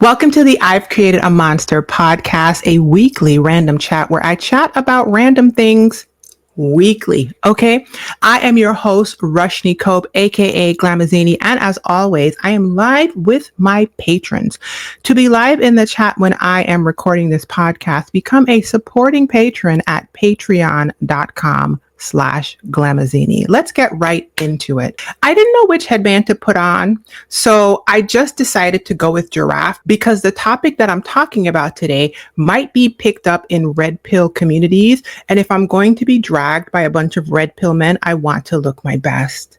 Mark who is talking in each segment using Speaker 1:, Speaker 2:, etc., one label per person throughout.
Speaker 1: Welcome to the I've Created a Monster podcast, a weekly random chat where I chat about random things weekly. Okay. I am your host, Roshini Cope, aka Glamazini. And as always, I am live with my patrons. To be live in the chat when I am recording this podcast, become a supporting patron at patreon.com/Glamazini. Let's get right into it. I didn't know which headband to put on, so I just decided to go with giraffe because the topic that I'm talking about today might be picked up in red pill communities. And if I'm going to be dragged by a bunch of red pill men, I want to look my best.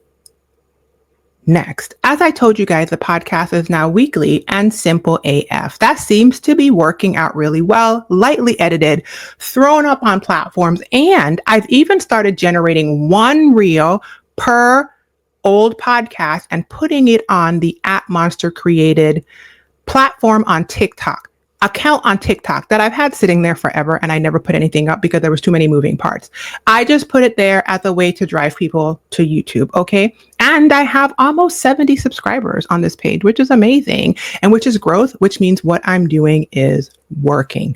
Speaker 1: Next, as I told you guys, the podcast is now weekly and simple AF. That seems to be working out really well, lightly edited, thrown up on platforms, and I've even started generating one reel per old podcast and putting it on the @Monster created platform on TikTok. Account on TikTok that I've had sitting there forever, and I never put anything up because there was too many moving parts. I just put it there as a way to drive people to YouTube, okay? And I have almost 70 subscribers on this page, which is amazing, and which is growth, which means what I'm doing is working.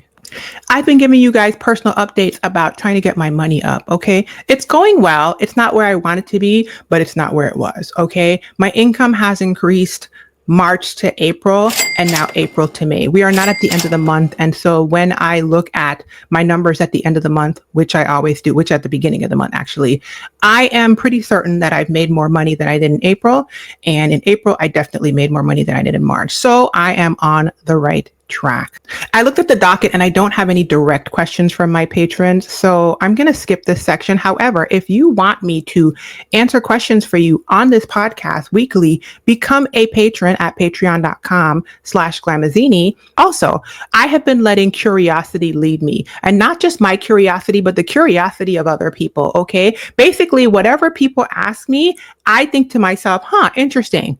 Speaker 1: I've been giving you guys personal updates about trying to get my money up, okay? It's going well. It's not where I want it to be, but it's not where it was, okay? My income has increased March to April, and now April to May. We are not at the end of the month. And so when I look at my numbers at the end of the month, which I always do, which at the beginning of the month, actually, I am pretty certain that I've made more money than I did in April. And in April, I definitely made more money than I did in March. So I am on the right track. I looked at the docket and I don't have any direct questions from my patrons, so I'm going to skip this section. However, if you want me to answer questions for you on this podcast weekly, become a patron at patreon.com/Glamazini. Also, I have been letting curiosity lead me, and not just my curiosity, but the curiosity of other people. Okay. Basically, whatever people ask me, I think to myself, interesting.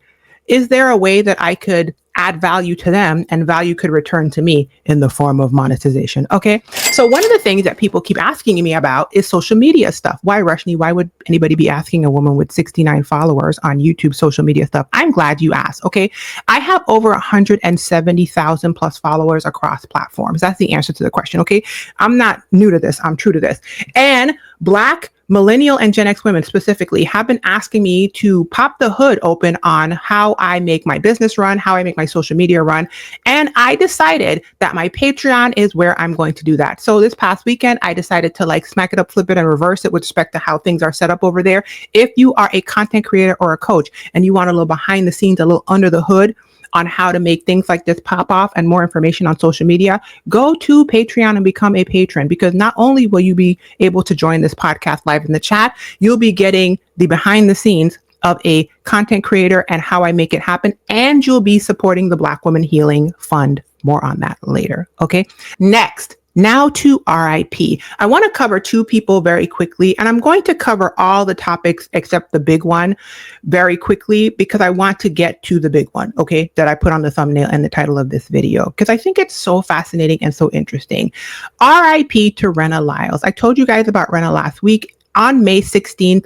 Speaker 1: Is there a way that I could add value to them and value could return to me in the form of monetization? Okay. So one of the things that people keep asking me about is social media stuff. Why, Roshini? Why would anybody be asking a woman with 69 followers on YouTube social media stuff? I'm glad you asked. Okay. I have over 170,000 plus followers across platforms. That's the answer to the question. Okay. I'm not new to this. I'm true to this. And Black, millennial, and Gen X women specifically have been asking me to pop the hood open on how I make my business run, how I make my social media run. And I decided that my Patreon is where I'm going to do that. So this past weekend, I decided to smack it up, flip it, and reverse it with respect to how things are set up over there. If you are a content creator or a coach and you want a little behind the scenes, a little under the hood on how to make things like this pop off and more information on social media, go to Patreon and become a patron, because not only will you be able to join this podcast live in the chat, you'll be getting the behind the scenes of a content creator and how I make it happen. And you'll be supporting the Black Women Healing Fund. More on that later. Okay. Next. Now to RIP. I want to cover two people very quickly, and I'm going to cover all the topics except the big one very quickly because I want to get to the big one, okay, that I put on the thumbnail and the title of this video because I think it's so fascinating and so interesting. RIP to Rena Li. I told you guys about Rena last week. On May 16th,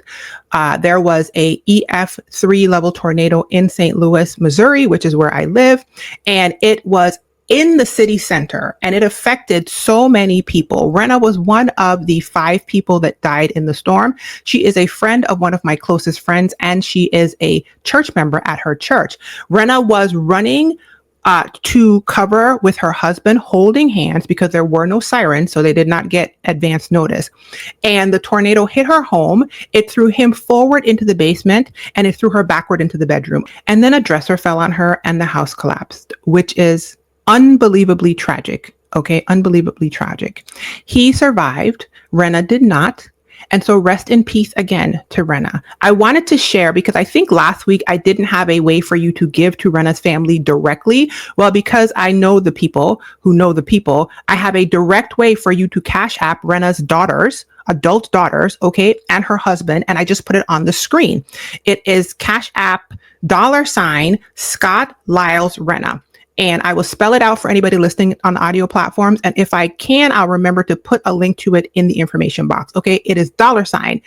Speaker 1: there was a EF3 level tornado in St. Louis, Missouri, which is where I live, and it was in the city center, and it affected so many people. Rena was one of the 5 people that died in the storm. She is a friend of one of my closest friends, and she is a church member at her church. Rena was running to cover with her husband, holding hands because there were no sirens, so they did not get advance notice. And the tornado hit her home. It threw him forward into the basement, and it threw her backward into the bedroom. And then a dresser fell on her, and the house collapsed, which is unbelievably tragic. Okay, unbelievably tragic. He survived. Rena did not. And so rest in peace again to Rena. I wanted to share because I think last week I didn't have a way for you to give to Rena's family directly. Well, because I know the people who know the people, I have a direct way for you to Cash App Rena's daughters, adult daughters, okay, and her husband. And I just put it on the screen. It is Cash App $Scott Lyles Rena. And I will spell it out for anybody listening on the audio platforms. And if I can, I'll remember to put a link to it in the information box. Okay. It is $SCOTTLYLESRENA.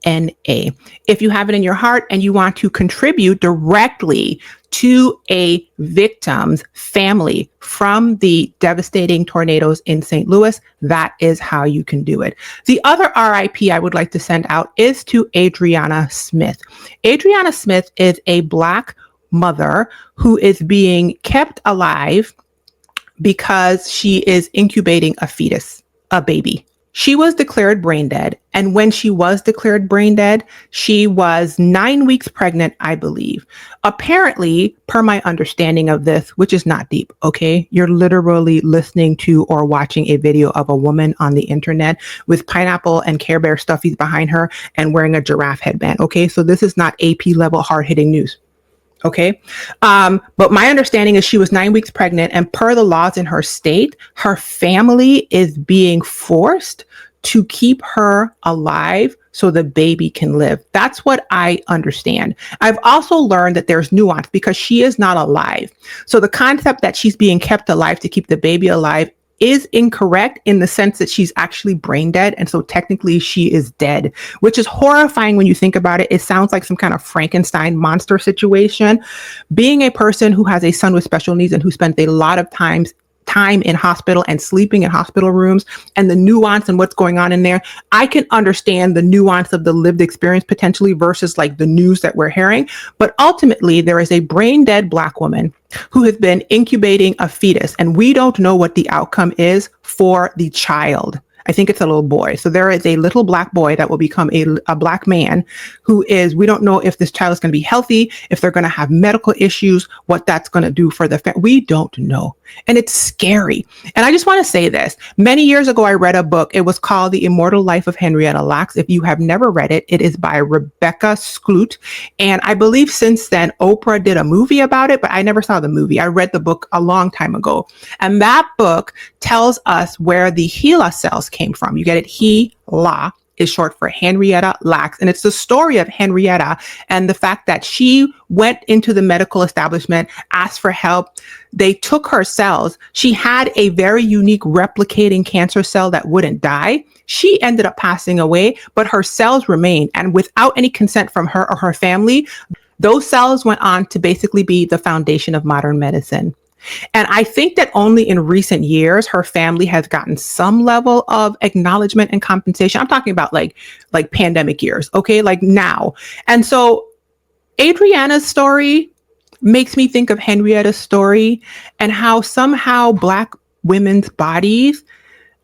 Speaker 1: If you have it in your heart and you want to contribute directly to a victim's family from the devastating tornadoes in St. Louis, that is how you can do it. The other RIP I would like to send out is to Adriana Smith. Adriana Smith is a Black mother who is being kept alive because she is incubating a fetus, a baby. She was declared brain dead. And when she was declared brain dead, she was 9 weeks pregnant, I believe. Apparently, per my understanding of this, which is not deep, okay? You're literally listening to or watching a video of a woman on the internet with pineapple and Care Bear stuffies behind her and wearing a giraffe headband, okay? So this is not AP level hard-hitting news. Okay. But my understanding is she was 9 weeks pregnant, and per the laws in her state, her family is being forced to keep her alive so the baby can live. That's what I understand. I've also learned that there's nuance because she is not alive. So the concept that she's being kept alive to keep the baby alive is incorrect in the sense that she's actually brain dead. And so technically she is dead, which is horrifying when you think about it. It sounds like some kind of Frankenstein monster situation. Being a person who has a son with special needs and who spent a lot of time in hospital and sleeping in hospital rooms and the nuance and what's going on in there, I can understand the nuance of the lived experience potentially versus like the news that we're hearing. But ultimately, there is a brain dead Black woman who has been incubating a fetus, and we don't know what the outcome is for the child. I think it's a little boy. So there is a little Black boy that will become a Black man who is, we don't know if this child is going to be healthy, if they're going to have medical issues, what that's going to do for the family. We don't know. And it's scary. And I just want to say this. Many years ago, I read a book. It was called The Immortal Life of Henrietta Lacks. If you have never read it, it is by Rebecca Skloot. And I believe since then, Oprah did a movie about it, but I never saw the movie. I read the book a long time ago. And that book tells us where the HeLa cells came from. You get it? HeLa is short for Henrietta Lacks. And it's the story of Henrietta and the fact that she went into the medical establishment, asked for help. They took her cells. She had a very unique replicating cancer cell that wouldn't die. She ended up passing away, but her cells remained. And without any consent from her or her family, those cells went on to basically be the foundation of modern medicine. And I think that only in recent years, her family has gotten some level of acknowledgement and compensation. I'm talking about like pandemic years, okay, like now. And so Adriana's story makes me think of Henrietta's story and how somehow Black women's bodies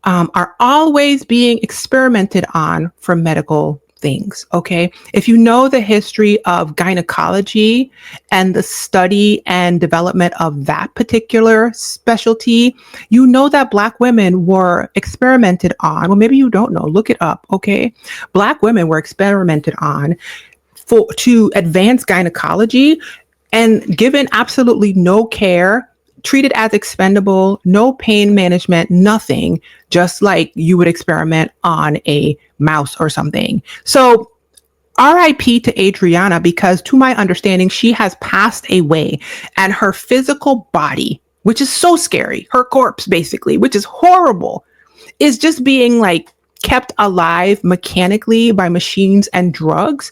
Speaker 1: are always being experimented on for medical things. Okay. If you know the history of gynecology and the study and development of that particular specialty, you know that Black women were experimented on. Well, maybe you don't know, look it up. Okay. Black women were experimented on to advance gynecology and given absolutely no care, treated as expendable, no pain management, nothing, just like you would experiment on a mouse or something. So RIP to Adriana, because to my understanding, she has passed away and her physical body, which is so scary, her corpse basically, which is horrible, is just being like kept alive mechanically by machines and drugs.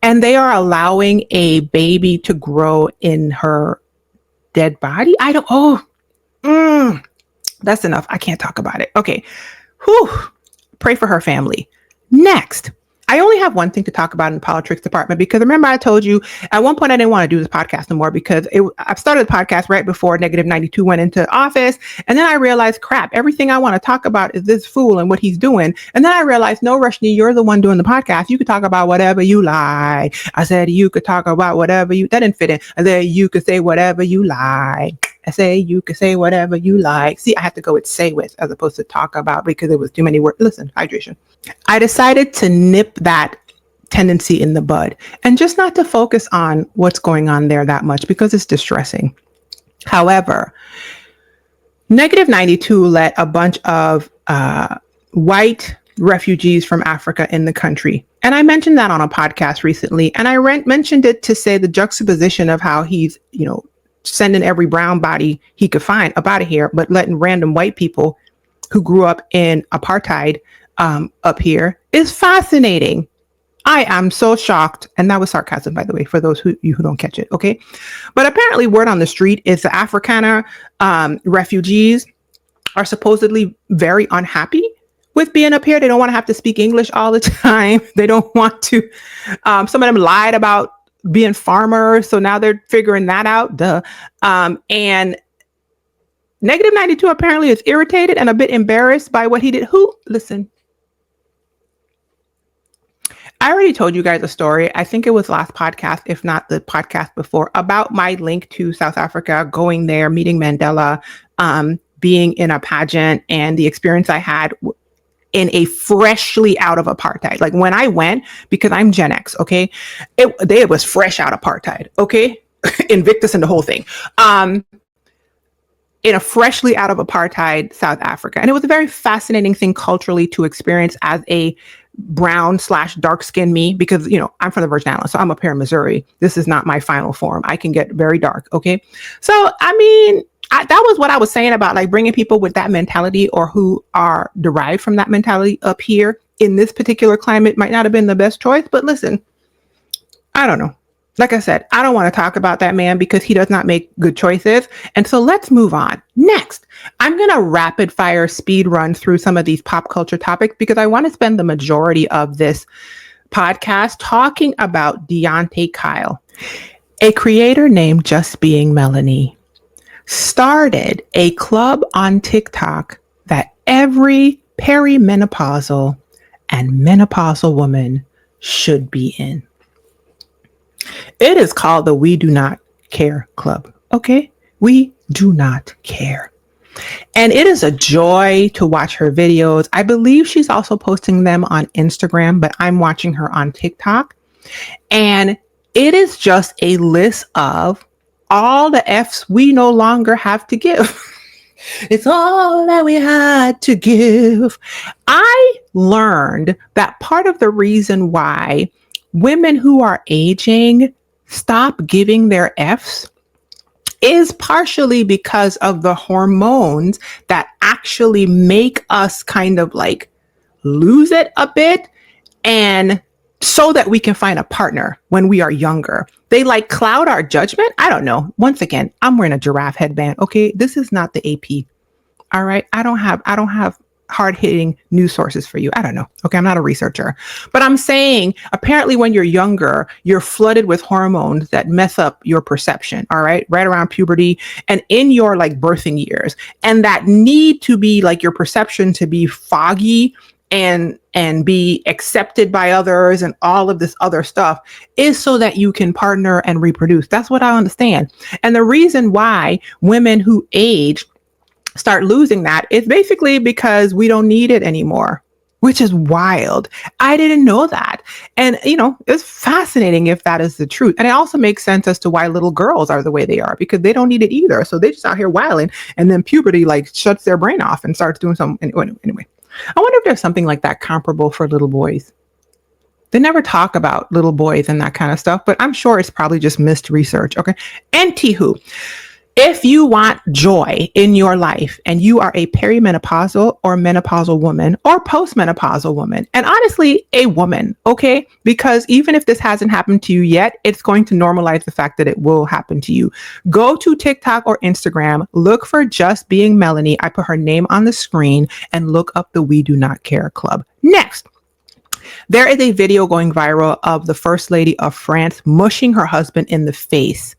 Speaker 1: And they are allowing a baby to grow in her dead body. That's enough. I can't talk about it. Okay. Pray for her family. Next, I only have one thing to talk about in the politics department, because remember I told you at one point I didn't want to do this podcast no more because I started the podcast right before Negative 92 went into office. And then I realized, crap, everything I want to talk about is this fool and what he's doing. And then I realized, no, Roshini, you're the one doing the podcast. You could talk about whatever you like. I said, you could talk about whatever that didn't fit in. I said, you could say whatever you like. I say, you could say whatever you like. See, I have to go with say with as opposed to talk about because it was too many words. Listen, hydration. I decided to nip that tendency in the bud and just not to focus on what's going on there that much because it's distressing. However, Negative 92 let a bunch of white refugees from Africa in the country. And I mentioned that on a podcast recently. And I mentioned it to say the juxtaposition of how he's, sending every brown body he could find up out of here, but letting random white people who grew up in apartheid up here is fascinating. I am so shocked. And that was sarcasm, by the way, for those who don't catch it. Okay. But apparently word on the street is the Africana refugees are supposedly very unhappy with being up here. They don't want to have to speak English all the time. They don't want to. Some of them lied about being farmers. So now they're figuring that out. Duh. And Negative 92 apparently is irritated and a bit embarrassed by what he did. Listen. I already told you guys a story. I think it was last podcast, if not the podcast before, about my link to South Africa, going there, meeting Mandela, being in a pageant, and the experience I had in a freshly out of apartheid. Like when I went, because I'm Gen X, okay, it was fresh out of apartheid, okay, Invictus and the whole thing. In a freshly out of apartheid South Africa. And it was a very fascinating thing culturally to experience as a brown/dark skinned me, because, you know, I'm from the Virgin Islands, so I'm up here in Missouri. This is not my final form. I can get very dark. Okay. So, I mean, that was what I was saying about like bringing people with that mentality or who are derived from that mentality up here in this particular climate might not have been the best choice. But listen, I don't know. Like I said, I don't want to talk about that man because he does not make good choices. And so let's move on. Next, I'm going to rapid fire speed run through some of these pop culture topics because I want to spend the majority of this podcast talking about Deante Kyle. A creator named Just Being Melanie started a club on TikTok that every perimenopausal and menopausal woman should be in. It is called the We Do Not Care Club. Okay? We do not care. And it is a joy to watch her videos. I believe she's also posting them on Instagram, but I'm watching her on TikTok. And it is just a list of all the F's we no longer have to give. It's all that we had to give. I learned that part of the reason why women who are aging stop giving their F's is partially because of the hormones that actually make us kind of like lose it a bit, and so that we can find a partner when we are younger. They like cloud our judgment. I don't know. Once again, I'm wearing a giraffe headband. Okay. This is not the AP. All right. I don't have hard-hitting news sources for you. I don't know. Okay, I'm not a researcher. But I'm saying, apparently when you're younger, you're flooded with hormones that mess up your perception, all right? Right around puberty and in your like birthing years. And that need to be like your perception to be foggy and be accepted by others and all of this other stuff is so that you can partner and reproduce. That's what I understand. And the reason why women who age start losing that is basically because we don't need it anymore, which is wild. I didn't know that. And, you know, it's fascinating if that is the truth. And it also makes sense as to why little girls are the way they are, because they don't need it either. So they just out here wilding, and then puberty like shuts their brain off and starts doing something. Anyway, I wonder if there's something like that comparable for little boys. They never talk about little boys and that kind of stuff, but I'm sure it's probably just missed research. Okay. Anywho, if you want joy in your life and you are a perimenopausal or menopausal woman or postmenopausal woman, and honestly, a woman, okay? Because even if this hasn't happened to you yet, it's going to normalize the fact that it will happen to you. Go to TikTok or Instagram, look for Just Being Melanie. I put her name on the screen, and look up the We Do Not Care Club. Next. There is a video going viral of the First Lady of France mushing her husband in the face.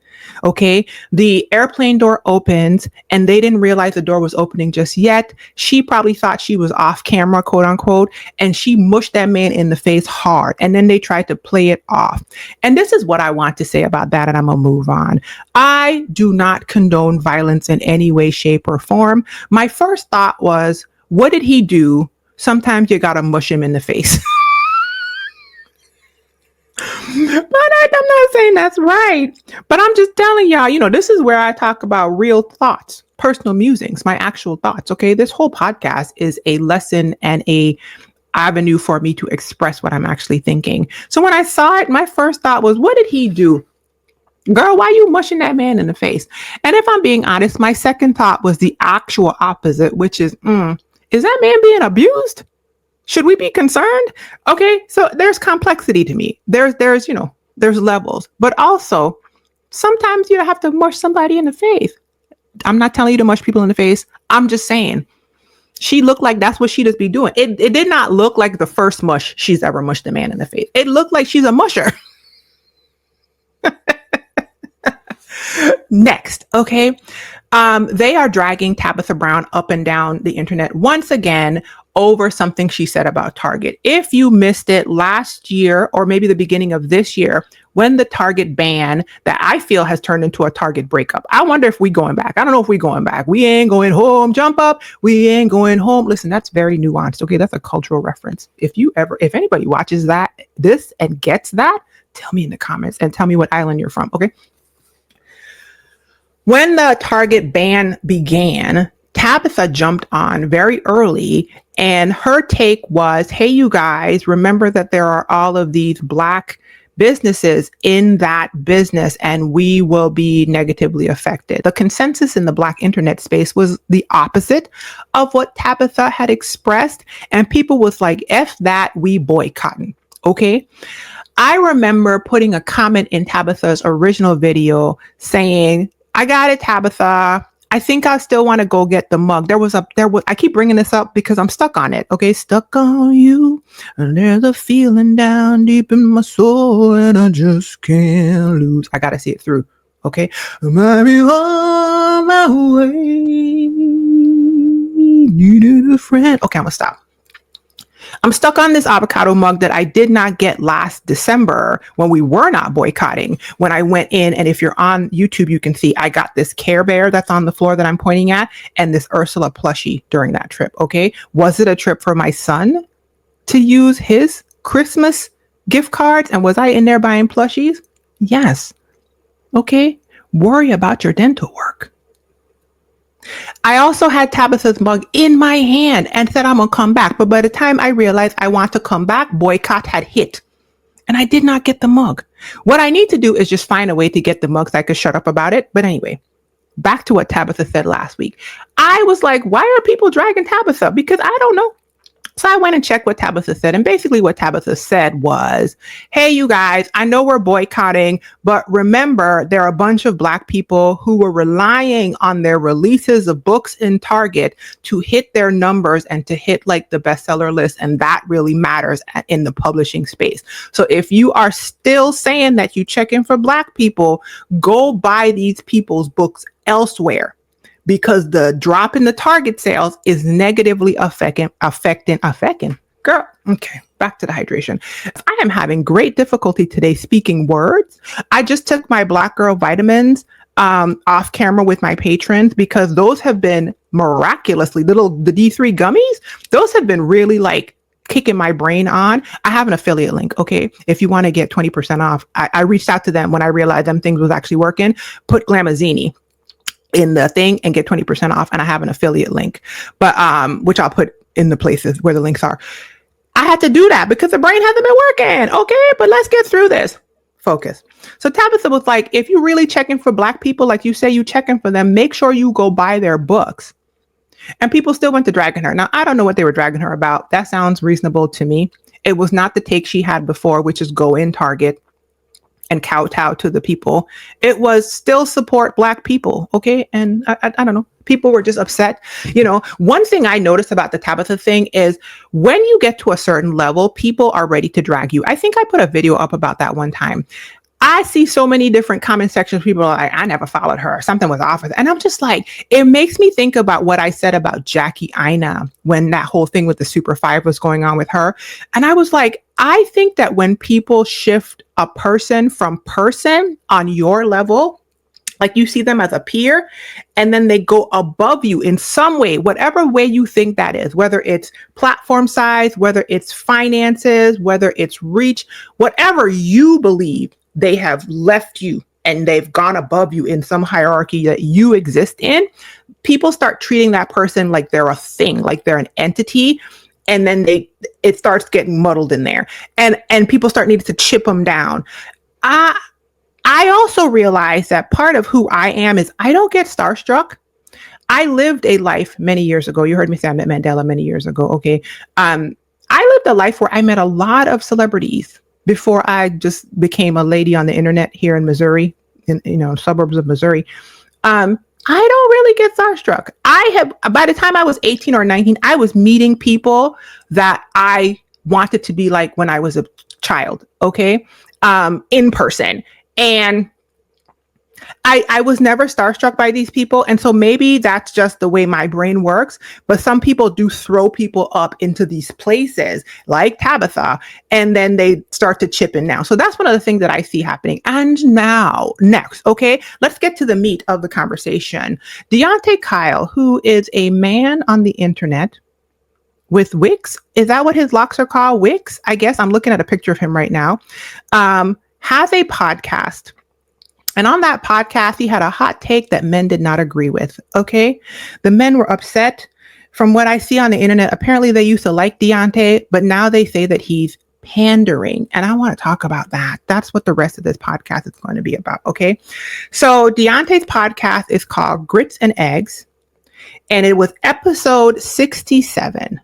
Speaker 1: Okay, the airplane door opens and they didn't realize the door was opening just yet. She probably thought she was off camera, quote unquote, and she mushed that man in the face hard. And then they tried to play it off. And this is what I want to say about that, and I'm gonna move on. I do not condone violence in any way, shape, or form. My first thought was, what did he do? Sometimes you gotta mush him in the face. But I'm not saying that's right. But I'm just telling y'all, you know, this is where I talk about real thoughts, personal musings, my actual thoughts. Okay. This whole podcast is a lesson and a avenue for me to express what I'm actually thinking. So when I saw it, my first thought was, what did he do? Girl, why are you mushing that man in the face? And if I'm being honest, my second thought was the actual opposite, which is that man being abused? Should we be concerned? Okay, so there's complexity to me. There's there's levels, but also sometimes you have to mush somebody in the face. I'm not telling you to mush people in the face. I'm just saying she looked like that's what she does be doing. It did not look like the first mush she's ever mushed a man in the face. It looked like she's a musher. Next, okay. They are dragging Tabitha Brown up and down the internet once again over something she said about Target. If you missed it last year or maybe the beginning of this year, when the Target ban that I feel has turned into a Target breakup. I wonder if we going back. I don't know if we going back. We ain't going home, jump up. We ain't going home. Listen, that's very nuanced. Okay, that's a cultural reference. If anybody watches this and gets that, tell me in the comments and tell me what island you're from. Okay. When the Target ban began, Tabitha jumped on very early, and her take was, hey, you guys, remember that there are all of these Black businesses in that business, and we will be negatively affected. The consensus in the Black internet space was the opposite of what Tabitha had expressed, and people was like, F that, we boycotting. Okay. I remember putting a comment in Tabitha's original video saying, I got it, Tabitha. I think I still want to go get the mug. I keep bringing this up because I'm stuck on it. Okay. Stuck on you. And there's a feeling down deep in my soul and I just can't lose. I got to see it through. Okay. I might be on my way. Needed a friend. Okay. I'm going to stop. I'm stuck on this avocado mug that I did not get last December when we were not boycotting. When I went in, and if you're on YouTube, you can see I got this Care Bear that's on the floor that I'm pointing at, and this Ursula plushie during that trip. Okay. Was it a trip for my son to use his Christmas gift cards? And was I in there buying plushies? Yes. Okay. Worry about your dental work. I also had Tabitha's mug in my hand and said, I'm going to come back. But by the time I realized I want to come back, boycott had hit and I did not get the mug. What I need to do is just find a way to get the mug so I could shut up about it. But anyway, back to what Tabitha said last week. I was like, why are people dragging Tabitha? Because I don't know. So I went and checked what Tabitha said. And basically what Tabitha said was, hey, you guys, I know we're boycotting, but remember, there are a bunch of Black people who were relying on their releases of books in Target to hit their numbers and to hit like the bestseller list. And that really matters in the publishing space. So if you are still saying that you check in for Black people, go buy these people's books elsewhere. Because the drop in the Target sales is negatively affecting. Girl, okay, back to the hydration. I am having great difficulty today speaking words. I just took my Black Girl vitamins off camera with my patrons because those have been miraculously, the D3 gummies, those have been really like kicking my brain on. I have an affiliate link, okay? If you want to get 20% off, I reached out to them when I realized them things was actually working. Put Glamazini in the thing and get 20% off. And I have an affiliate link, but which I'll put in the places where the links are. I had to do that because the brain hasn't been working. Okay, but let's get through this. Focus. So Tabitha was like, if you're really checking for Black people, like you say you checking for them, make sure you go buy their books. And people still went to dragging her. Now, I don't know what they were dragging her about. That sounds reasonable to me. It was not the take she had before, which is go in Target and kowtow to the people. It was still support Black people. Okay. And I don't know. People were just upset. You know, one thing I noticed about the Tabitha thing is when you get to a certain level, people are ready to drag you. I think I put a video up about that one time. I see so many different comment sections. People are like, I never followed her. Something was off with it. And I'm just like, it makes me think about what I said about Jackie Aina when that whole thing with the Super 5 was going on with her. And I was like, I think that when people shift a person from person on your level, like you see them as a peer, and then they go above you in some way, whatever way you think that is, whether it's platform size, whether it's finances, whether it's reach, whatever you believe, they have left you and they've gone above you in some hierarchy that you exist in. People start treating that person like they're a thing, like they're an entity. And then it starts getting muddled in there, and people start needing to chip them down. I also realize that part of who I am is I don't get starstruck. I lived a life many years ago. You heard me say I met Mandela many years ago. Okay. I lived a life where I met a lot of celebrities before I just became a lady on the internet here in Missouri, in suburbs of Missouri. I don't really get starstruck. By the time I was 18 or 19, I was meeting people that I wanted to be like when I was a child, okay, in person. And I was never starstruck by these people. And so maybe that's just the way my brain works. But some people do throw people up into these places like Tabitha, and then they start to chip in now. So that's one of the things that I see happening. And now, next, okay, let's get to the meat of the conversation. Deante Kyle, who is a man on the internet with wigs. Is that what his locks are called? Wigs? I guess I'm looking at a picture of him right now. Has a podcast. And on that podcast, he had a hot take that men did not agree with. Okay. The men were upset. From what I see on the internet, apparently they used to like Deante, but now they say that he's pandering. And I want to talk about that. That's what the rest of this podcast is going to be about. Okay. So Deante's podcast is called Grits and Eggs. And it was episode 67,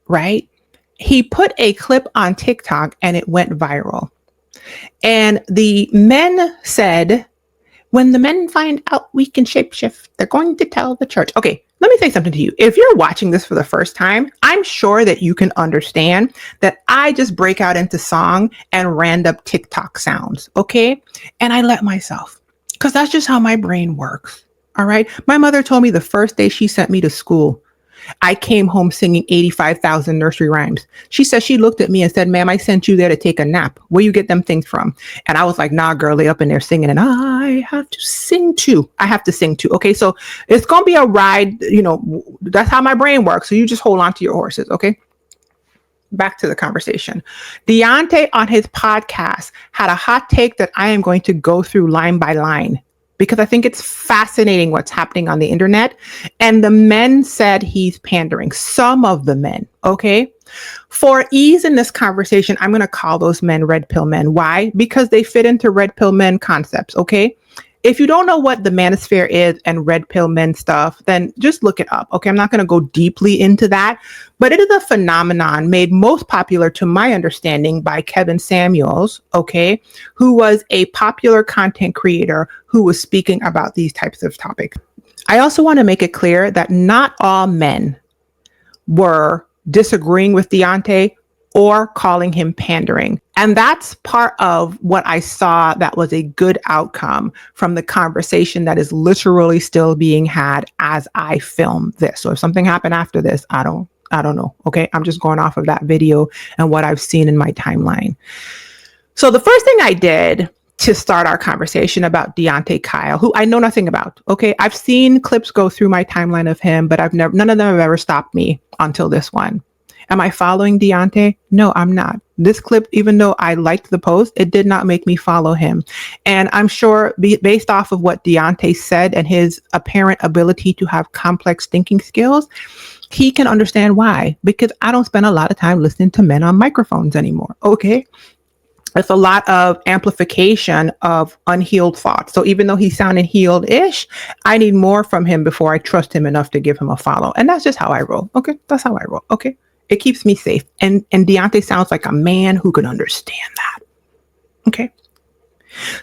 Speaker 1: right? He put a clip on TikTok and it went viral. And the men said, when the men find out we can shapeshift, they're going to tell the church. Okay, let me say something to you. If you're watching this for the first time, I'm sure that you can understand that I just break out into song and random TikTok sounds, okay? And I let myself, because that's just how my brain works, all right? My mother told me the first day she sent me to school, I came home singing 85,000 nursery rhymes. She said she looked at me and said, ma'am, I sent you there to take a nap. Where you get them things from? And I was like, nah, girl, they up in there singing. And I have to sing too. Okay, so it's going to be a ride. That's how my brain works. So you just hold on to your horses. Okay. Back to the conversation. Deante on his podcast had a hot take that I am going to go through line by line, because I think it's fascinating what's happening on the internet. And the men said he's pandering. Some of the men, okay? For ease in this conversation, I'm going to call those men red pill men. Why? Because they fit into red pill men concepts, okay? If you don't know what the manosphere is and red pill men stuff, then just look it up, okay? I'm not going to go deeply into that, but it is a phenomenon made most popular, to my understanding, by Kevin Samuels, okay, who was a popular content creator who was speaking about these types of topics. I also want to make it clear that not all men were disagreeing with Deante or calling him pandering. And that's part of what I saw that was a good outcome from the conversation that is literally still being had as I film this. So if something happened after this, I don't know. Okay. I'm just going off of that video and what I've seen in my timeline. So the first thing I did to start our conversation about Deante Kyle, who I know nothing about. Okay. I've seen clips go through my timeline of him, but none of them have ever stopped me until this one. Am I following Deante? No, I'm not. This clip, even though I liked the post, it did not make me follow him. And I'm sure based off of what Deante said and his apparent ability to have complex thinking skills, he can understand why, because I don't spend a lot of time listening to men on microphones anymore. Okay. It's a lot of amplification of unhealed thoughts. So even though he sounded healed-ish, I need more from him before I trust him enough to give him a follow. And that's just how I roll. Okay. That's how I roll. Okay. It keeps me safe. And Deante sounds like a man who can understand that. Okay.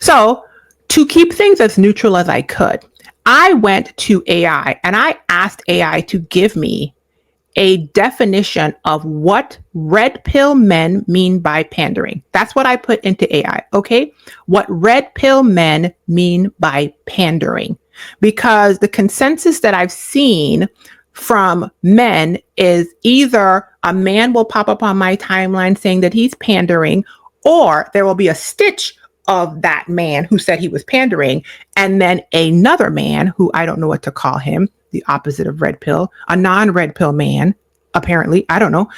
Speaker 1: So to keep things as neutral as I could, I went to AI and I asked AI to give me a definition of what red pill men mean by pandering. That's what I put into AI. Okay. What red pill men mean by pandering, because the consensus that I've seen from men is either a man will pop up on my timeline saying that he's pandering, or there will be a stitch of that man who said he was pandering, and then another man who I don't know what to call him, the opposite of red pill, a non-red pill man, apparently, I don't know,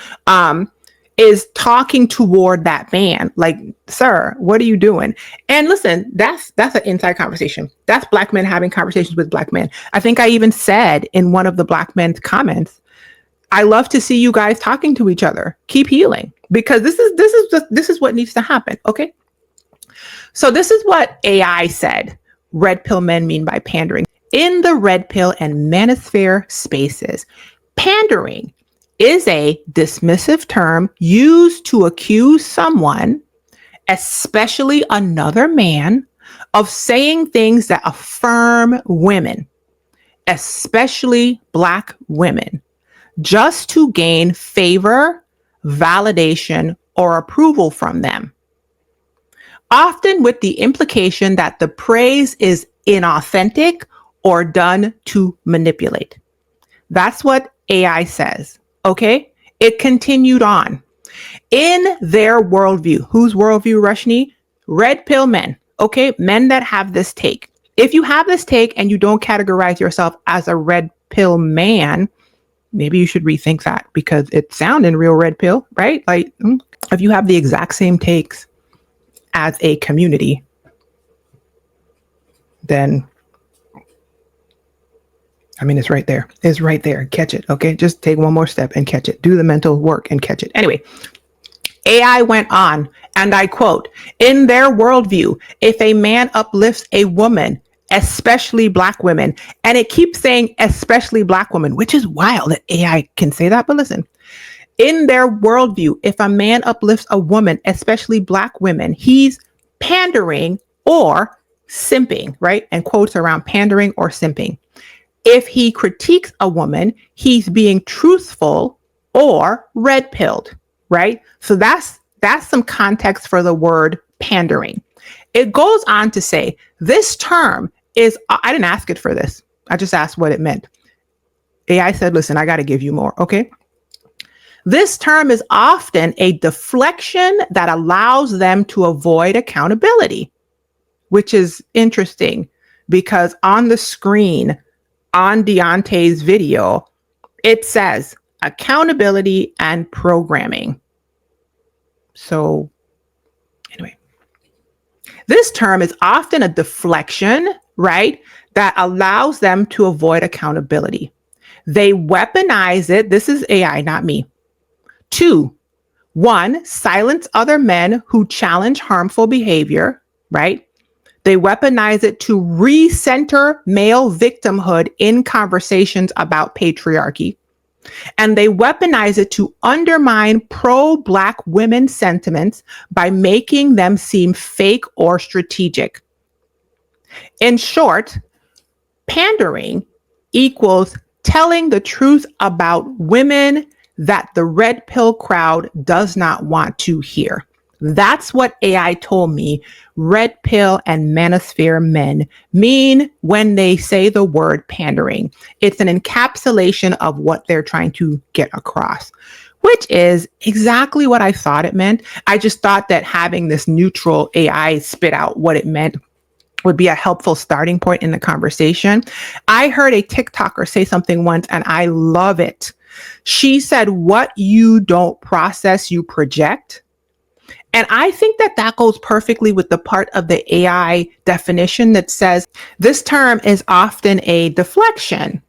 Speaker 1: is talking toward that man like, sir, what are you doing? And listen, that's an inside conversation. That's black men having conversations with black men. I think I even said in one of the black men's comments, I love to see you guys talking to each other. Keep healing, because this is what needs to happen. Okay. So this is what AI said red pill men mean by pandering. In the red pill and manosphere spaces, pandering is a dismissive term used to accuse someone, especially another man, of saying things that affirm women, especially Black women, just to gain favor, validation, or approval from them. Often with the implication that the praise is inauthentic or done to manipulate. That's what AI says. Okay? It continued on. In their worldview, whose worldview, Roshini? Red pill men. Okay? Men that have this take. If you have this take and you don't categorize yourself as a red pill man, maybe you should rethink that, because it's sounding real red pill, right? Like, if you have the exact same takes as a community, then I mean, it's right there. It's right there. Catch it. Okay. Just take one more step and catch it. Do the mental work and catch it. Anyway, AI went on, and I quote, in their worldview, if a man uplifts a woman, especially Black women, and it keeps saying especially Black women, which is wild that AI can say that. But listen, in their worldview, if a man uplifts a woman, especially Black women, he's pandering or simping, right? And quotes around pandering or simping. If he critiques a woman, he's being truthful or red-pilled, right? So that's some context for the word pandering. It goes on to say, this term is, I didn't ask it for this. I just asked what it meant. AI said, listen, I got to give you more, okay? This term is often a deflection that allows them to avoid accountability, which is interesting because on the screen, on Deantay's video, it says accountability and programming. So anyway, this term is often a deflection, right, that allows them to avoid accountability. They weaponize it. This is AI, not me. 2, 1, silence other men who challenge harmful behavior, right? They weaponize it to recenter male victimhood in conversations about patriarchy. And they weaponize it to undermine pro-Black women sentiments by making them seem fake or strategic. In short, pandering equals telling the truth about women that the red pill crowd does not want to hear. That's what AI told me red pill and manosphere men mean when they say the word pandering. It's an encapsulation of what they're trying to get across, which is exactly what I thought it meant. I just thought that having this neutral AI spit out what it meant would be a helpful starting point in the conversation. I heard a TikToker say something once, and I love it. She said, what you don't process, you project. And I think that that goes perfectly with the part of the AI definition that says this term is often a deflection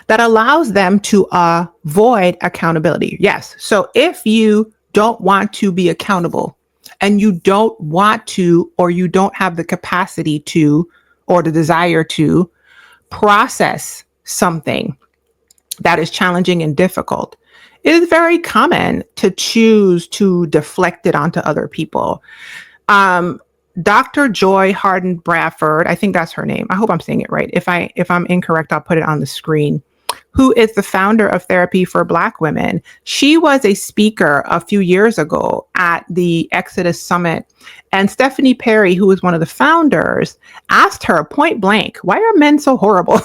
Speaker 1: that allows them to avoid accountability. Yes. So if you don't want to be accountable and you don't want to, or you don't have the capacity to, or the desire to process something that is challenging and difficult, it is very common to choose to deflect it onto other people. Dr. Joy Harden Bradford, I think that's her name. I hope I'm saying it right. If I'm incorrect, I'll put it on the screen. Who is the founder of Therapy for Black Women? She was a speaker a few years ago at the Exodus Summit. And Stephanie Perry, who was one of the founders, asked her point blank, why are men so horrible?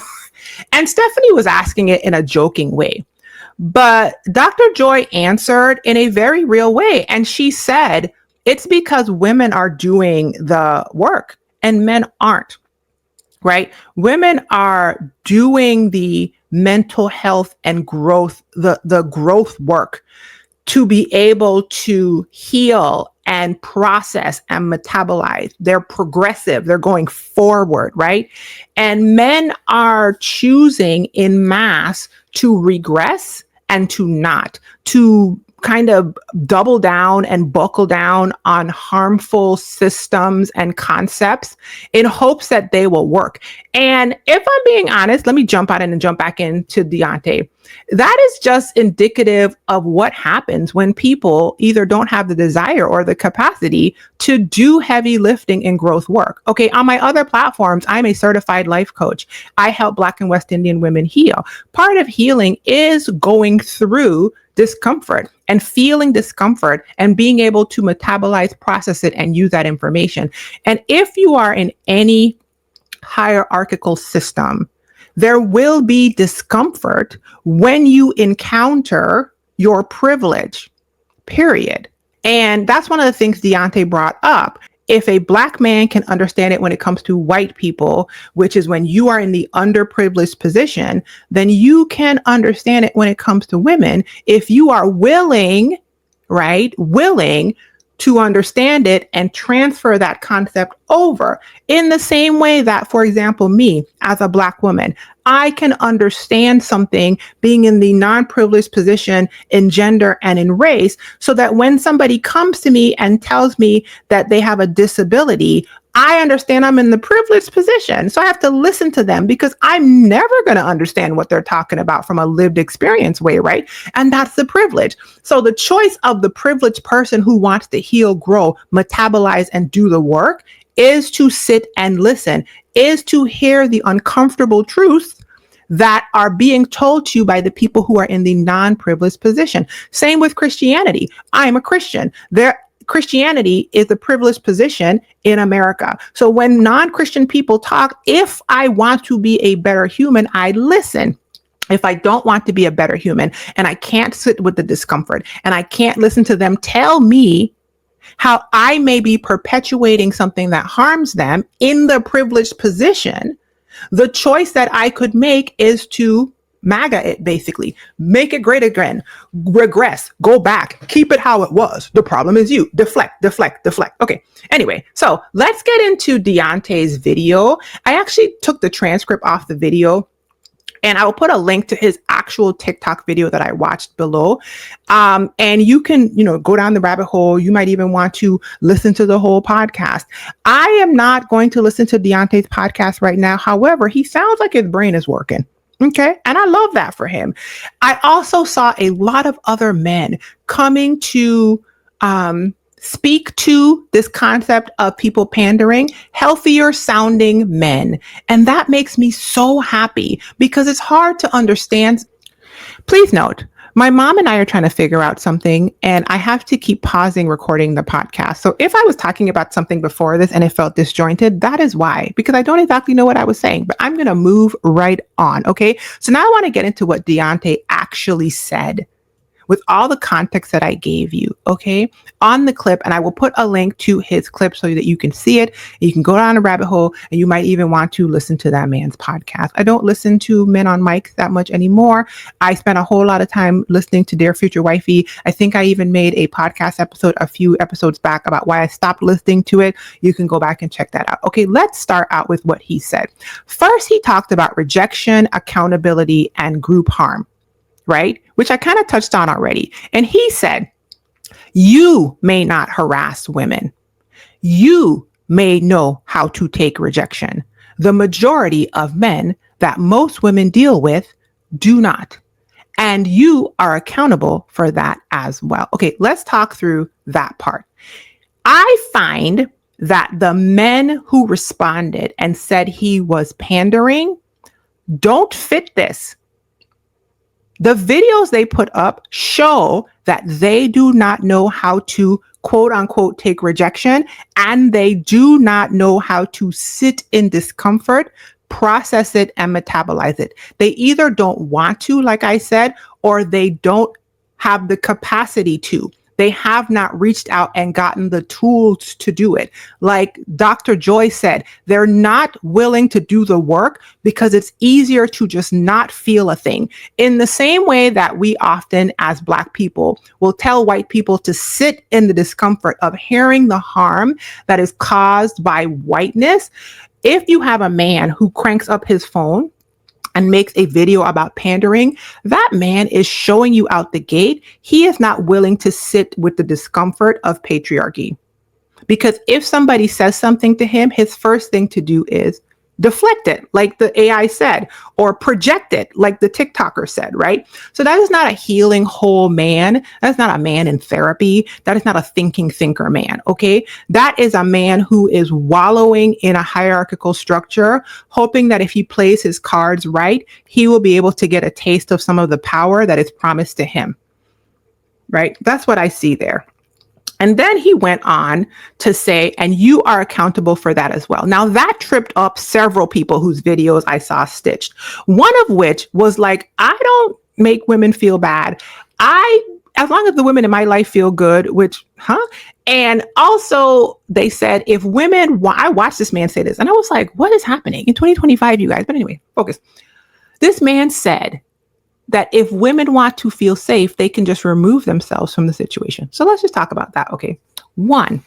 Speaker 1: And Stephanie was asking it in a joking way. But Dr. Joy answered in a very real way. And she said, it's because women are doing the work and men aren't, right? Women are doing the mental health and growth, the growth work to be able to heal and process and metabolize. They're progressive. They're going forward, right? And men are choosing in mass to regress and to not, to kind of double down and buckle down on harmful systems and concepts in hopes that they will work. And if I'm being honest, let me jump out and jump back into Deante. That is just indicative of what happens when people either don't have the desire or the capacity to do heavy lifting and growth work. Okay, on my other platforms, I'm a certified life coach. I help Black and West Indian women heal. Part of healing is going through discomfort and feeling discomfort and being able to metabolize, process it, and use that information. And if you are in any hierarchical system, there will be discomfort when you encounter your privilege, period. And that's one of the things Deante brought up. If a Black man can understand it when it comes to white people, which is when you are in the underprivileged position, then you can understand it when it comes to women. If you are willing, right, willing to understand it and transfer that concept over in the same way that, for example, me as a Black woman, I can understand something being in the non-privileged position in gender and in race, so that when somebody comes to me and tells me that they have a disability, I understand I'm in the privileged position. So I have to listen to them because I'm never going to understand what they're talking about from a lived experience way, right? And that's the privilege. So the choice of the privileged person who wants to heal, grow, metabolize, and do the work is to sit and listen, is to hear the uncomfortable truths that are being told to you by the people who are in the non-privileged position. Same with Christianity. I'm a Christian. Christianity is the privileged position in America. So when non-Christian people talk, if I want to be a better human, I listen. If I don't want to be a better human and I can't sit with the discomfort and I can't listen to them tell me how I may be perpetuating something that harms them in the privileged position, the choice that I could make is to MAGA it, basically. Make it great again. Regress. Go back. Keep it how it was. The problem is you. Deflect, deflect, deflect. Okay. Anyway, so let's get into Deante's video. I actually took the transcript off the video, and I will put a link to his actual TikTok video that I watched below. And you can, go down the rabbit hole. You might even want to listen to the whole podcast. I am not going to listen to Deante's podcast right now. However, he sounds like his brain is working. Okay. And I love that for him. I also saw a lot of other men coming to, speak to this concept of people pandering, healthier sounding men. And that makes me so happy because it's hard to understand. Please note, my mom and I are trying to figure out something, and I have to keep pausing recording the podcast. So if I was talking about something before this and it felt disjointed, that is why, because I don't exactly know what I was saying, but I'm going to move right on. Okay. So now I want to get into what Deante actually said, with all the context that I gave you, okay, on the clip. And I will put a link to his clip so that you can see it. You can go down a rabbit hole, and you might even want to listen to that man's podcast. I don't listen to men on mics that much anymore. I spent a whole lot of time listening to Dear Future Wifey. I think I even made a podcast episode a few episodes back about why I stopped listening to it. You can go back and check that out. Okay, let's start out with what he said. First, he talked about rejection, accountability, and group harm, right? Which I kind of touched on already. And he said, you may not harass women. You may know how to take rejection. The majority of men that most women deal with do not. And you are accountable for that as well. Okay, let's talk through that part. I find that the men who responded and said he was pandering don't fit this. The videos they put up show that they do not know how to, quote unquote, take rejection, and they do not know how to sit in discomfort, process it, and metabolize it. They either don't want to, like I said, or they don't have the capacity to. They have not reached out and gotten the tools to do it. Like Dr. Joy said, they're not willing to do the work because it's easier to just not feel a thing. In the same way that we often, as Black people, will tell white people to sit in the discomfort of hearing the harm that is caused by whiteness. If you have a man who cranks up his phone and makes a video about pandering, that man is showing you out the gate. He is not willing to sit with the discomfort of patriarchy. Because if somebody says something to him, his first thing to do is deflect it, like the AI said, or project it, like the TikToker said, right? So that is not a healing whole man. That's not a man in therapy. That is not a thinking thinker man, okay? That is a man who is wallowing in a hierarchical structure, hoping that if he plays his cards right, he will be able to get a taste of some of the power that is promised to him, right? That's what I see there. And then he went on to say, and you are accountable for that as well. Now that tripped up several people whose videos I saw stitched. One of which was like, I don't make women feel bad. As long as the women in my life feel good, which, And also they said, if women, I watched this man say this and I was like, what is happening in 2025, you guys? But anyway, focus. This man said that if women want to feel safe, they can just remove themselves from the situation. So let's just talk about that. Okay. One,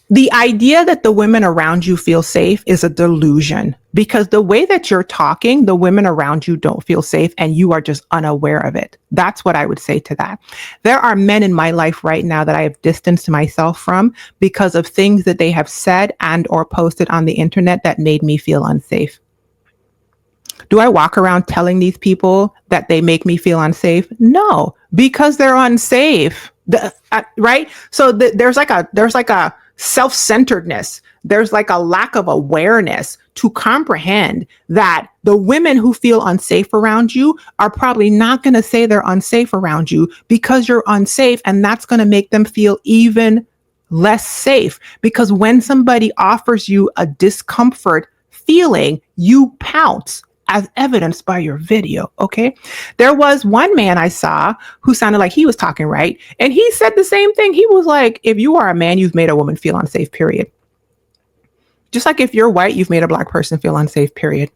Speaker 1: the idea that the women around you feel safe is a delusion, because the way that you're talking, the women around you don't feel safe and you are just unaware of it. That's what I would say to that. There are men in my life right now that I have distanced myself from because of things that they have said and or posted on the internet that made me feel unsafe. Do I walk around telling these people that they make me feel unsafe? No, because they're unsafe, right? So there's like a self-centeredness. There's like a lack of awareness to comprehend that the women who feel unsafe around you are probably not going to say they're unsafe around you because you're unsafe, and that's going to make them feel even less safe. Because when somebody offers you a discomfort feeling, you pounce, as evidenced by your video, okay? There was one man I saw who sounded like he was talking right, and he said the same thing. He was like, if you are a man, you've made a woman feel unsafe, period. Just like if you're white, you've made a Black person feel unsafe, period.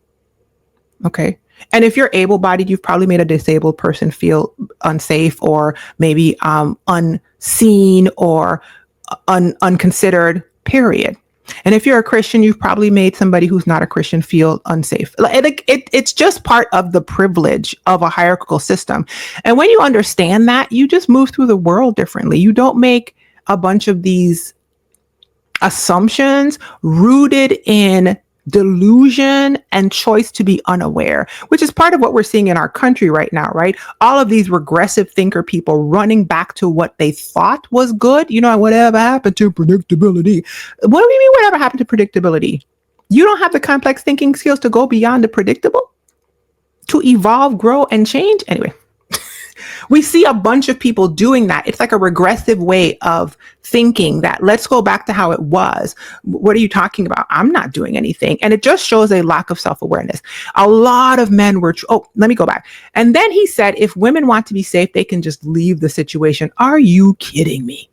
Speaker 1: Okay? And if you're able-bodied, you've probably made a disabled person feel unsafe, or maybe unseen or unconsidered, period. And if you're a Christian, you've probably made somebody who's not a Christian feel unsafe. It's just part of the privilege of a hierarchical system. And when you understand that, you just move through the world differently. You don't make a bunch of these assumptions rooted in delusion and choice to be unaware, which is part of what we're seeing in our country right now, right? All of these regressive thinker people running back to what they thought was good. Whatever happened to predictability? What do you mean whatever happened to predictability? You don't have the complex thinking skills to go beyond the predictable, to evolve, grow, and change? Anyway. We see a bunch of people doing that. It's like a regressive way of thinking that let's go back to how it was. What are you talking about? I'm not doing anything. And it just shows a lack of self-awareness. A lot of men were, let me go back. And then he said, if women want to be safe, they can just leave the situation. Are you kidding me?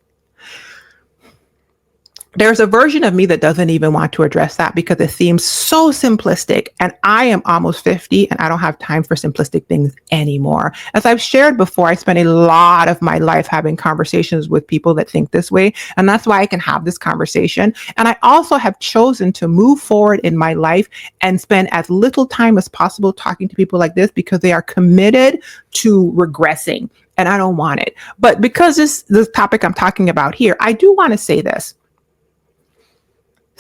Speaker 1: There's a version of me that doesn't even want to address that because it seems so simplistic, and I am almost 50 and I don't have time for simplistic things anymore. As I've shared before, I spent a lot of my life having conversations with people that think this way, and that's why I can have this conversation. And I also have chosen to move forward in my life and spend as little time as possible talking to people like this because they are committed to regressing, and I don't want it. But because this topic I'm talking about here, I do want to say this.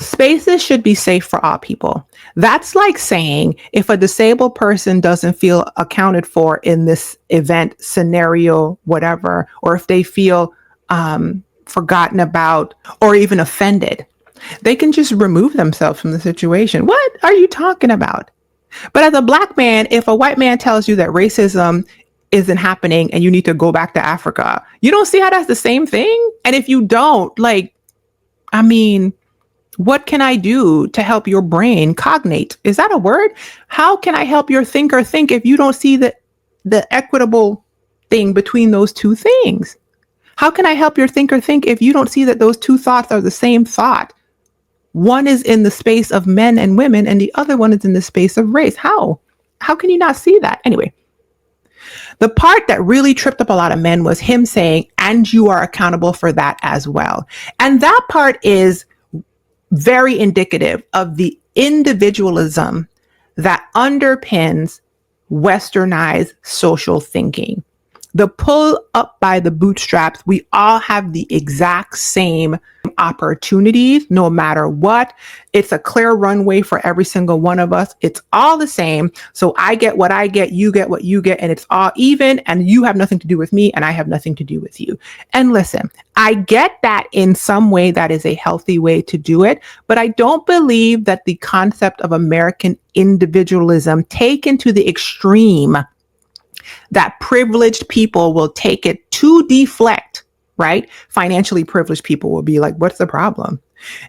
Speaker 1: Spaces should be safe for all people. That's like saying if a disabled person doesn't feel accounted for in this event, scenario, whatever, or if they feel forgotten about or even offended, they can just remove themselves from the situation. What are you talking about? But as a Black man, if a white man tells you that racism isn't happening and you need to go back to Africa, you don't see how that's the same thing? And if you don't, what can I do to help your brain cognate? Is that a word? How can I help your thinker think if you don't see the equitable thing between those two things? How can I help your thinker think if you don't see that those two thoughts are the same thought? One is in the space of men and women, and the other one is in the space of race. How? How can you not see that? Anyway, the part that really tripped up a lot of men was him saying, and you are accountable for that as well. And that part is very indicative of the individualism that underpins westernized social thinking. The pull up by the bootstraps, we all have the exact same opportunities, no matter what. It's a clear runway for every single one of us. It's all the same. So I get what I get, you get what you get, and it's all even, and you have nothing to do with me, and I have nothing to do with you. And listen, I get that in some way that is a healthy way to do it, but I don't believe that the concept of American individualism taken to the extreme, that privileged people will take it to deflect, right? Financially privileged people will be like, what's the problem?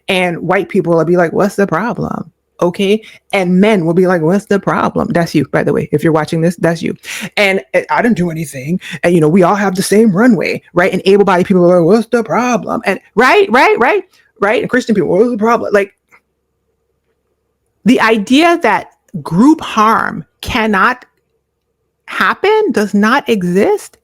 Speaker 1: And white people will be like, what's the problem? Okay. And men will be like, what's the problem? That's you, by the way. If you're watching this, that's you. And I didn't do anything. And, you know, we all have the same runway, right? And able-bodied people are like, what's the problem? And right. And Christian people, what's the problem? Like, the idea that group harm cannot happen, does not exist,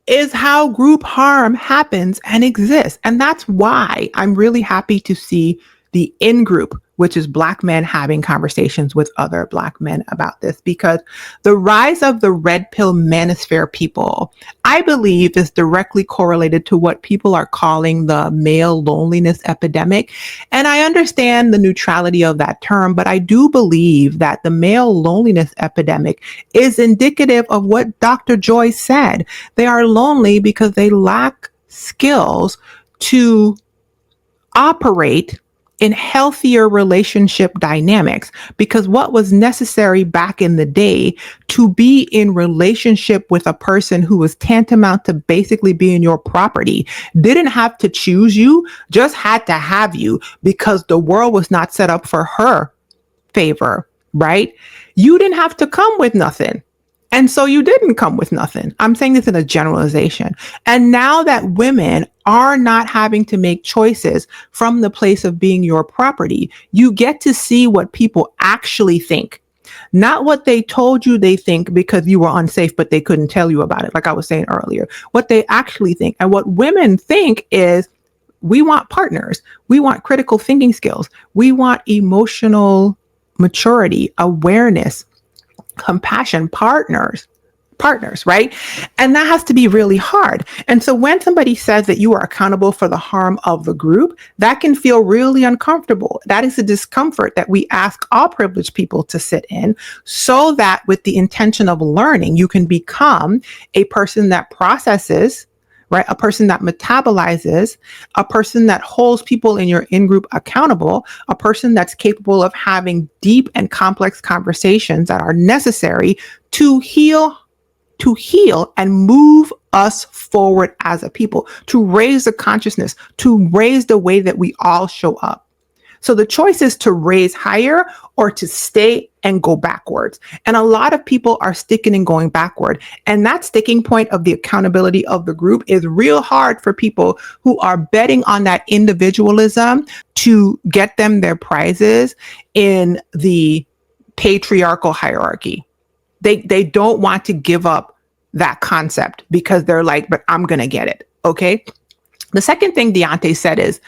Speaker 1: is how group harm happens and exists. And that's why I'm really happy to see the in-group, which is Black men having conversations with other Black men about this, because the rise of the red pill manosphere people, I believe, is directly correlated to what people are calling the male loneliness epidemic. And I understand the neutrality of that term, but I do believe that the male loneliness epidemic is indicative of what Dr. Joy said. They are lonely because they lack skills to operate in healthier relationship dynamics, because what was necessary back in the day to be in relationship with a person who was tantamount to basically being your property didn't have to choose you, just had to have you, because the world was not set up for her favor, right? You didn't have to come with nothing. And so you didn't come with nothing. I'm saying this in a generalization. And now that women are not having to make choices from the place of being your property, you get to see what people actually think, not what they told you they think because you were unsafe, but they couldn't tell you about it. Like I was saying earlier, what they actually think. And what women think is, we want partners. We want critical thinking skills. We want emotional maturity, awareness, compassion, partners, right? And that has to be really hard. And so when somebody says that you are accountable for the harm of the group, that can feel really uncomfortable. That is a discomfort that we ask all privileged people to sit in, so that with the intention of learning, you can become a person that processes, right? A person that metabolizes, a person that holds people in your in-group accountable, a person that's capable of having deep and complex conversations that are necessary to heal and move us forward as a people, to raise the consciousness, to raise the way that we all show up. So the choice is to raise higher or to stay and go backwards. And a lot of people are sticking and going backward. And that sticking point of the accountability of the group is real hard for people who are betting on that individualism to get them their prizes in the patriarchal hierarchy. They don't want to give up that concept because they're like, but I'm going to get it. Okay. The second thing Deante said is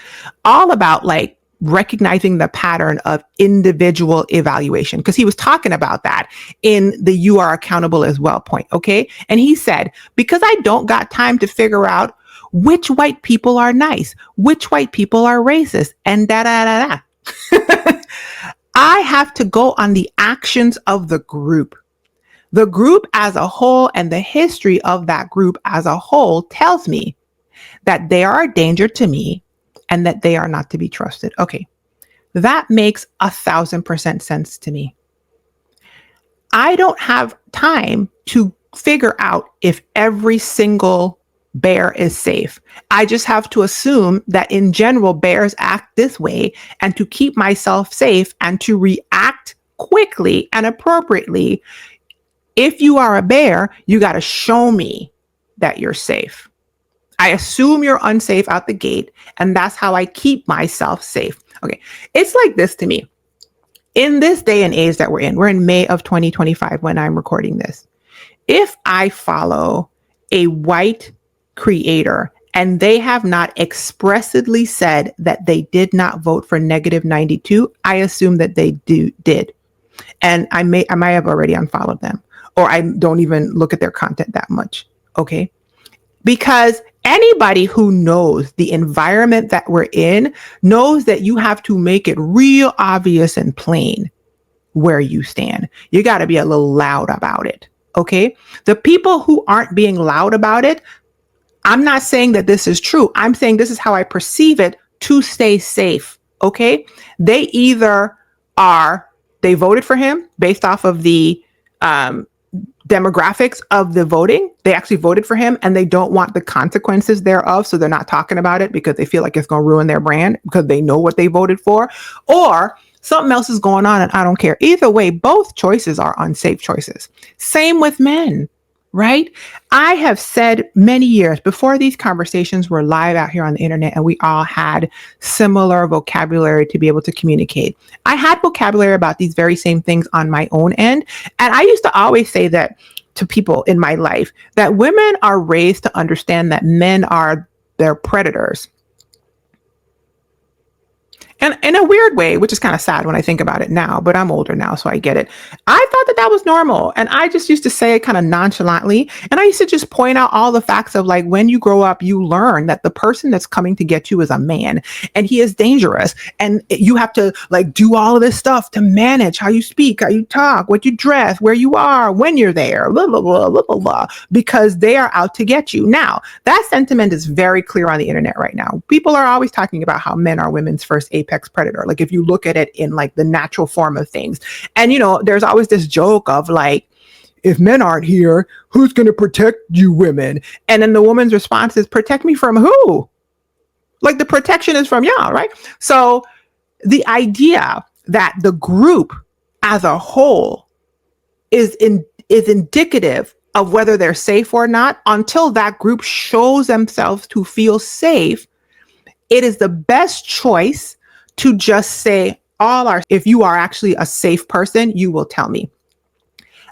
Speaker 1: all about like recognizing the pattern of individual evaluation, because he was talking about that in the "you are accountable as well" point. Okay. And he said, because I don't got time to figure out which white people are nice, which white people are racist, and da da da da. I have to go on the actions of the group. The group as a whole and the history of that group as a whole tells me that they are a danger to me and that they are not to be trusted. Okay, that makes 1,000% sense to me. I don't have time to figure out if every single bear is safe. I just have to assume that in general, bears act this way, and to keep myself safe and to react quickly and appropriately. If you are a bear, you got to show me that you're safe. I assume you're unsafe out the gate, and that's how I keep myself safe. Okay, it's like this to me. In this day and age that we're in May of 2025 when I'm recording this. If I follow a white creator and they have not expressly said that they did not vote for -92, I assume that they did. And I might have already unfollowed them, or I don't even look at their content that much. Okay. Because anybody who knows the environment that we're in knows that you have to make it real obvious and plain where you stand. You got to be a little loud about it. Okay. The people who aren't being loud about it, I'm not saying that this is true. I'm saying this is how I perceive it to stay safe. Okay. They either they voted for him based off of the demographics of the voting. They actually voted for him and they don't want the consequences thereof. So they're not talking about it because they feel like it's going to ruin their brand because they know what they voted for, or something else is going on and I don't care. Either way, both choices are unsafe choices. Same with men, right? I have said many years before these conversations were live out here on the internet and we all had similar vocabulary to be able to communicate. I had vocabulary about these very same things on my own end. And I used to always say that to people in my life, that women are raised to understand that men are their predators. And in a weird way, which is kind of sad when I think about it now, but I'm older now, so I get it. I thought that was normal. And I just used to say it kind of nonchalantly. And I used to just point out all the facts of like, when you grow up, you learn that the person that's coming to get you is a man and he is dangerous. And you have to like do all of this stuff to manage how you speak, how you talk, what you dress, where you are, when you're there, blah, blah, blah, blah, blah, blah, because they are out to get you. Now, that sentiment is very clear on the internet right now. People are always talking about how men are women's first apex predator. Like if you look at it in like the natural form of things. And you know, there's always this joke of like, if men aren't here, who's going to protect you women? And then the woman's response is, protect me from who? Like the protection is from y'all, right? So the idea that the group as a whole is indicative of whether they're safe or not, until that group shows themselves to feel safe, it is the best choice to just say if you are actually a safe person, you will tell me.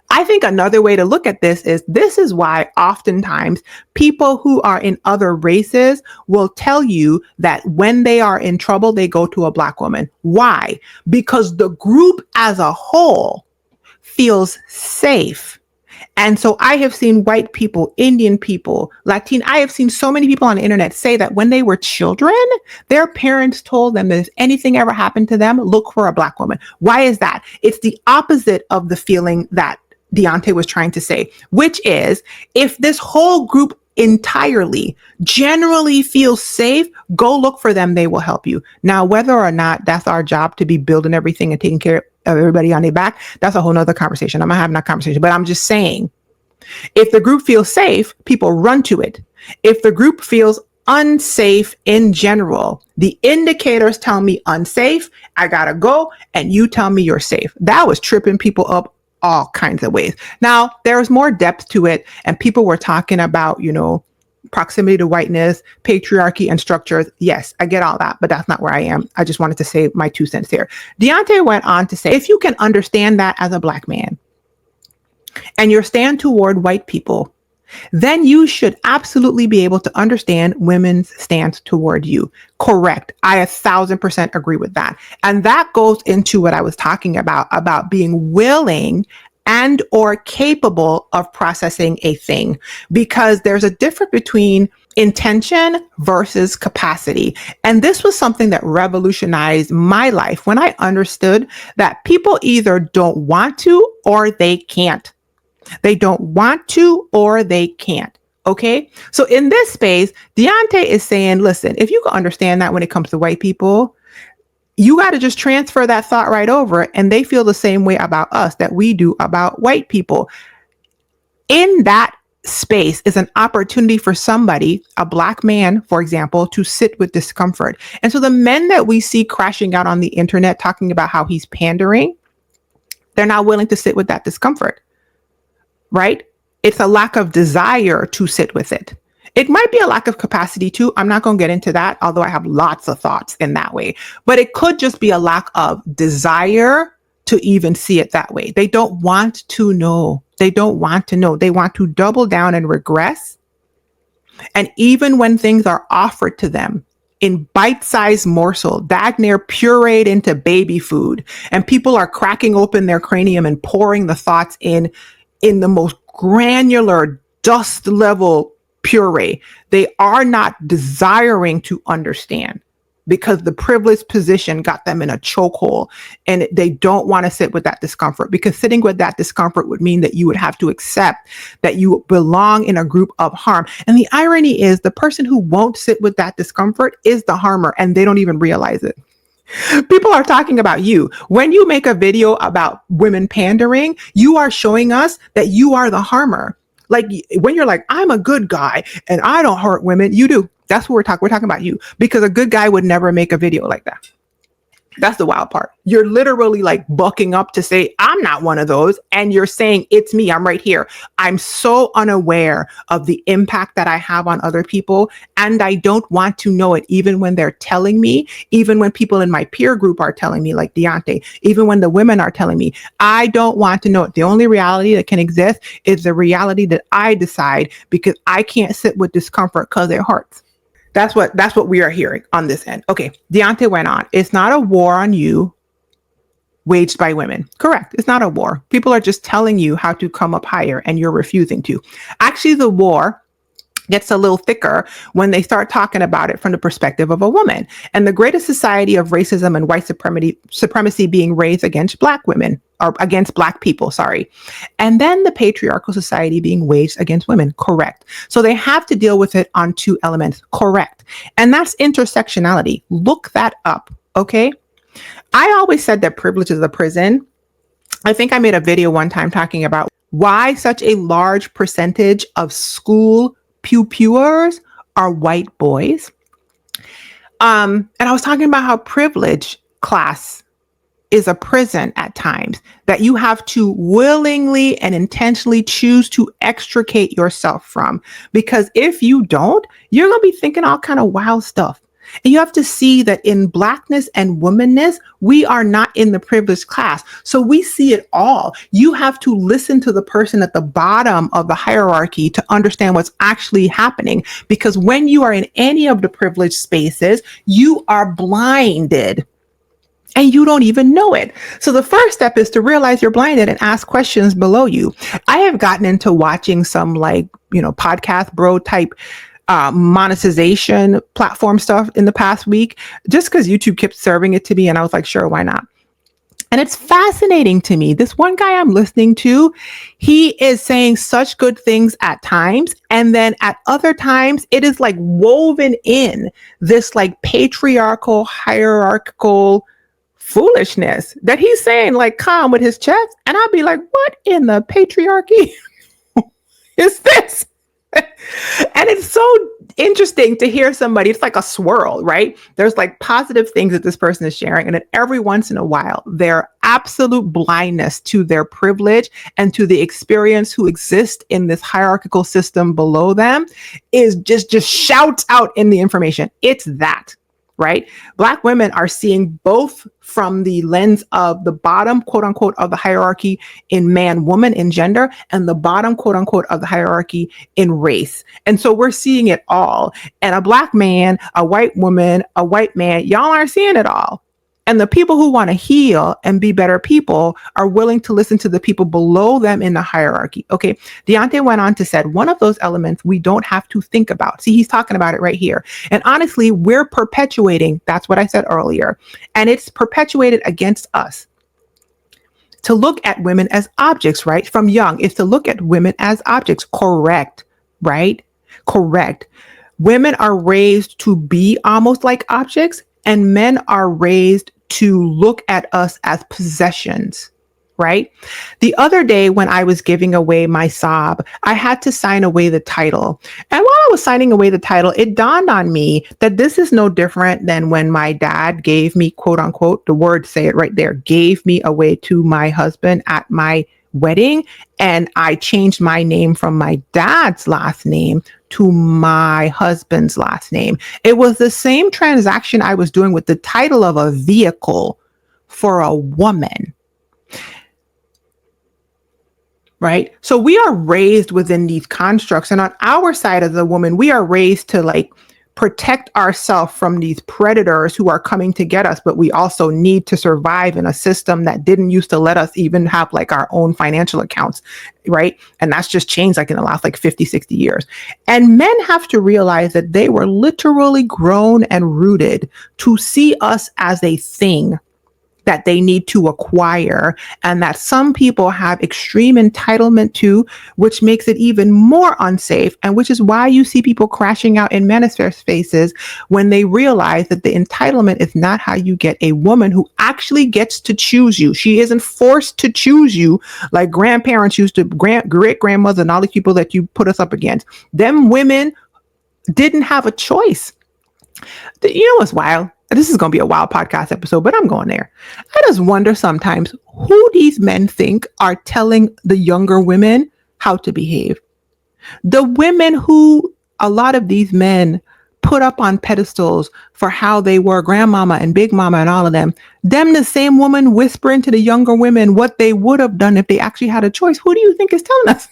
Speaker 1: I think another way to look at this is why oftentimes people who are in other races will tell you that when they are in trouble, they go to a Black woman. Why? Because the group as a whole feels safe. And so I have seen white people, Indian people, Latino, I have seen so many people on the internet say that when they were children, their parents told them that if anything ever happened to them, look for a Black woman. Why is that? It's the opposite of the feeling that Deontay was trying to say, which is if this whole group entirely generally feels safe, go look for them. They will help you. Now, whether or not that's our job to be building everything and taking care of everybody on their back, that's a whole nother conversation. I'm not having that conversation, but I'm just saying, if the group feels safe, people run to it. If the group feels unsafe in general, the indicators tell me unsafe, I gotta go, and you tell me you're safe. That was tripping people up all kinds of ways. Now, there was more depth to it, and people were talking about, you know, proximity to whiteness, patriarchy, and structures. Yes, I get all that, but that's not where I am. I just wanted to say my 2 cents here. Deontay went on to say, if you can understand that as a Black man, and your stand toward white people, then you should absolutely be able to understand women's stance toward you. Correct. I 1,000% agree with that. And that goes into what I was talking about being willing and or capable of processing a thing, because there's a difference between intention versus capacity. And this was something that revolutionized my life when I understood that people either don't want to or they can't. They don't want to or they can't. Okay. So in this space, Deontay is saying, listen, if you can understand that when it comes to white people, you got to just transfer that thought right over. And they feel the same way about us that we do about white people. In that space is an opportunity for somebody, a Black man, for example, to sit with discomfort. And so the men that we see crashing out on the internet talking about how he's pandering, they're not willing to sit with that discomfort. Right? It's a lack of desire to sit with it. It might be a lack of capacity too. I'm not going to get into that, although I have lots of thoughts in that way. But it could just be a lack of desire to even see it that way. They don't want to know. They don't want to know. They want to double down and regress. And even when things are offered to them, in bite-sized morsel, dagnare pureed into baby food, and people are cracking open their cranium and pouring the thoughts in the most granular dust level puree. They are not desiring to understand because the privileged position got them in a chokehold, and they don't want to sit with that discomfort, because sitting with that discomfort would mean that you would have to accept that you belong in a group of harm. And the irony is the person who won't sit with that discomfort is the harmer, and they don't even realize it. People are talking about you. When you make a video about women pandering, you are showing us that you are the harmer. Like when you're like, I'm a good guy and I don't hurt women, you do. That's what we're talking. We're talking about you, because a good guy would never make a video like that. That's the wild part. You're literally like bucking up to say, I'm not one of those. And you're saying, it's me. I'm right here. I'm so unaware of the impact that I have on other people. And I don't want to know it, even when they're telling me, even when people in my peer group are telling me, like Deante, even when the women are telling me, I don't want to know it. The only reality that can exist is the reality that I decide, because I can't sit with discomfort because it hurts. That's what we are hearing on this end. Okay, Deante went on. It's not a war on you waged by women. Correct. It's not a war. People are just telling you how to come up higher and you're refusing to. Actually, the war gets a little thicker when they start talking about it from the perspective of a woman, and the greatest society of racism and white supremacy being raised against Black women, or against Black people, sorry. And then the patriarchal society being waged against women. Correct. So they have to deal with it on two elements. Correct. And that's intersectionality. Look that up. Okay. I always said that privilege is a prison. I think I made a video one time talking about why such a large percentage of school pew-pewers are white boys. And I was talking about how privilege class is a prison at times, that you have to willingly and intentionally choose to extricate yourself from. Because if you don't, you're going to be thinking all kind of wild stuff. And you have to see that in Blackness and womanness, we are not in the privileged class. So we see it all. You have to listen to the person at the bottom of the hierarchy to understand what's actually happening. Because when you are in any of the privileged spaces, you are blinded. And you don't even know it. So the first step is to realize you're blinded and ask questions below you. I have gotten into watching some podcast bro type monetization platform stuff in the past week, just because YouTube kept serving it to me. And I was like, sure, why not? And it's fascinating to me. This one guy I'm listening to, he is saying such good things at times. And then at other times, it is like woven in this like patriarchal, hierarchical foolishness that he's saying like calm with his chest. And I'll be like, what in the patriarchy is this? And it's so interesting to hear somebody, it's like a swirl, right? There's like positive things that this person is sharing. And then every once in a while, their absolute blindness to their privilege and to the experience who exist in this hierarchical system below them is just shouts out in the information. It's that. Right? Black women are seeing both from the lens of the bottom, quote unquote, of the hierarchy in man, woman, in gender, and the bottom, quote unquote, of the hierarchy in race. And so we're seeing it all. And a Black man, a white woman, a white man, y'all aren't seeing it all. And the people who want to heal and be better people are willing to listen to the people below them in the hierarchy. Okay. Deante went on to said, one of those elements we don't have to think about. See, he's talking about it right here. And honestly, we're perpetuating, that's what I said earlier. And it's perpetuated against us. To look at women as objects, right? From young, is to look at women as objects. Correct. Right? Correct. Women are raised to be almost like objects, and men are raised to look at us as possessions, right? The other day when I was giving away my sob, I had to sign away the title. And while I was signing away the title, it dawned on me that this is no different than when my dad gave me, quote unquote, the word, say it right there, gave me away to my husband at my wedding. And I changed my name from my dad's last name to my husband's last name. It was the same transaction I was doing with the title of a vehicle for a woman. Right? So we are raised within these constructs. And on our side of the woman, we are raised to like protect ourselves from these predators who are coming to get us, but we also need to survive in a system that didn't used to let us even have like our own financial accounts, right? And that's just changed like in the last like 50, 60 years. And men have to realize that they were literally grown and rooted to see us as a thing that they need to acquire, and that some people have extreme entitlement to, which makes it even more unsafe, and which is why you see people crashing out in manifest spaces when they realize that the entitlement is not how you get a woman who actually gets to choose you. She isn't forced to choose you like grandparents used to, great grandmothers and all these people that you put us up against. Them women didn't have a choice. You know what's wild? This is going to be a wild podcast episode, but I'm going there. I just wonder sometimes who these men think are telling the younger women how to behave. The women who a lot of these men put up on pedestals for how they were grandmama and big mama and all of them the same woman whispering to the younger women what they would have done if they actually had a choice. Who do you think is telling us?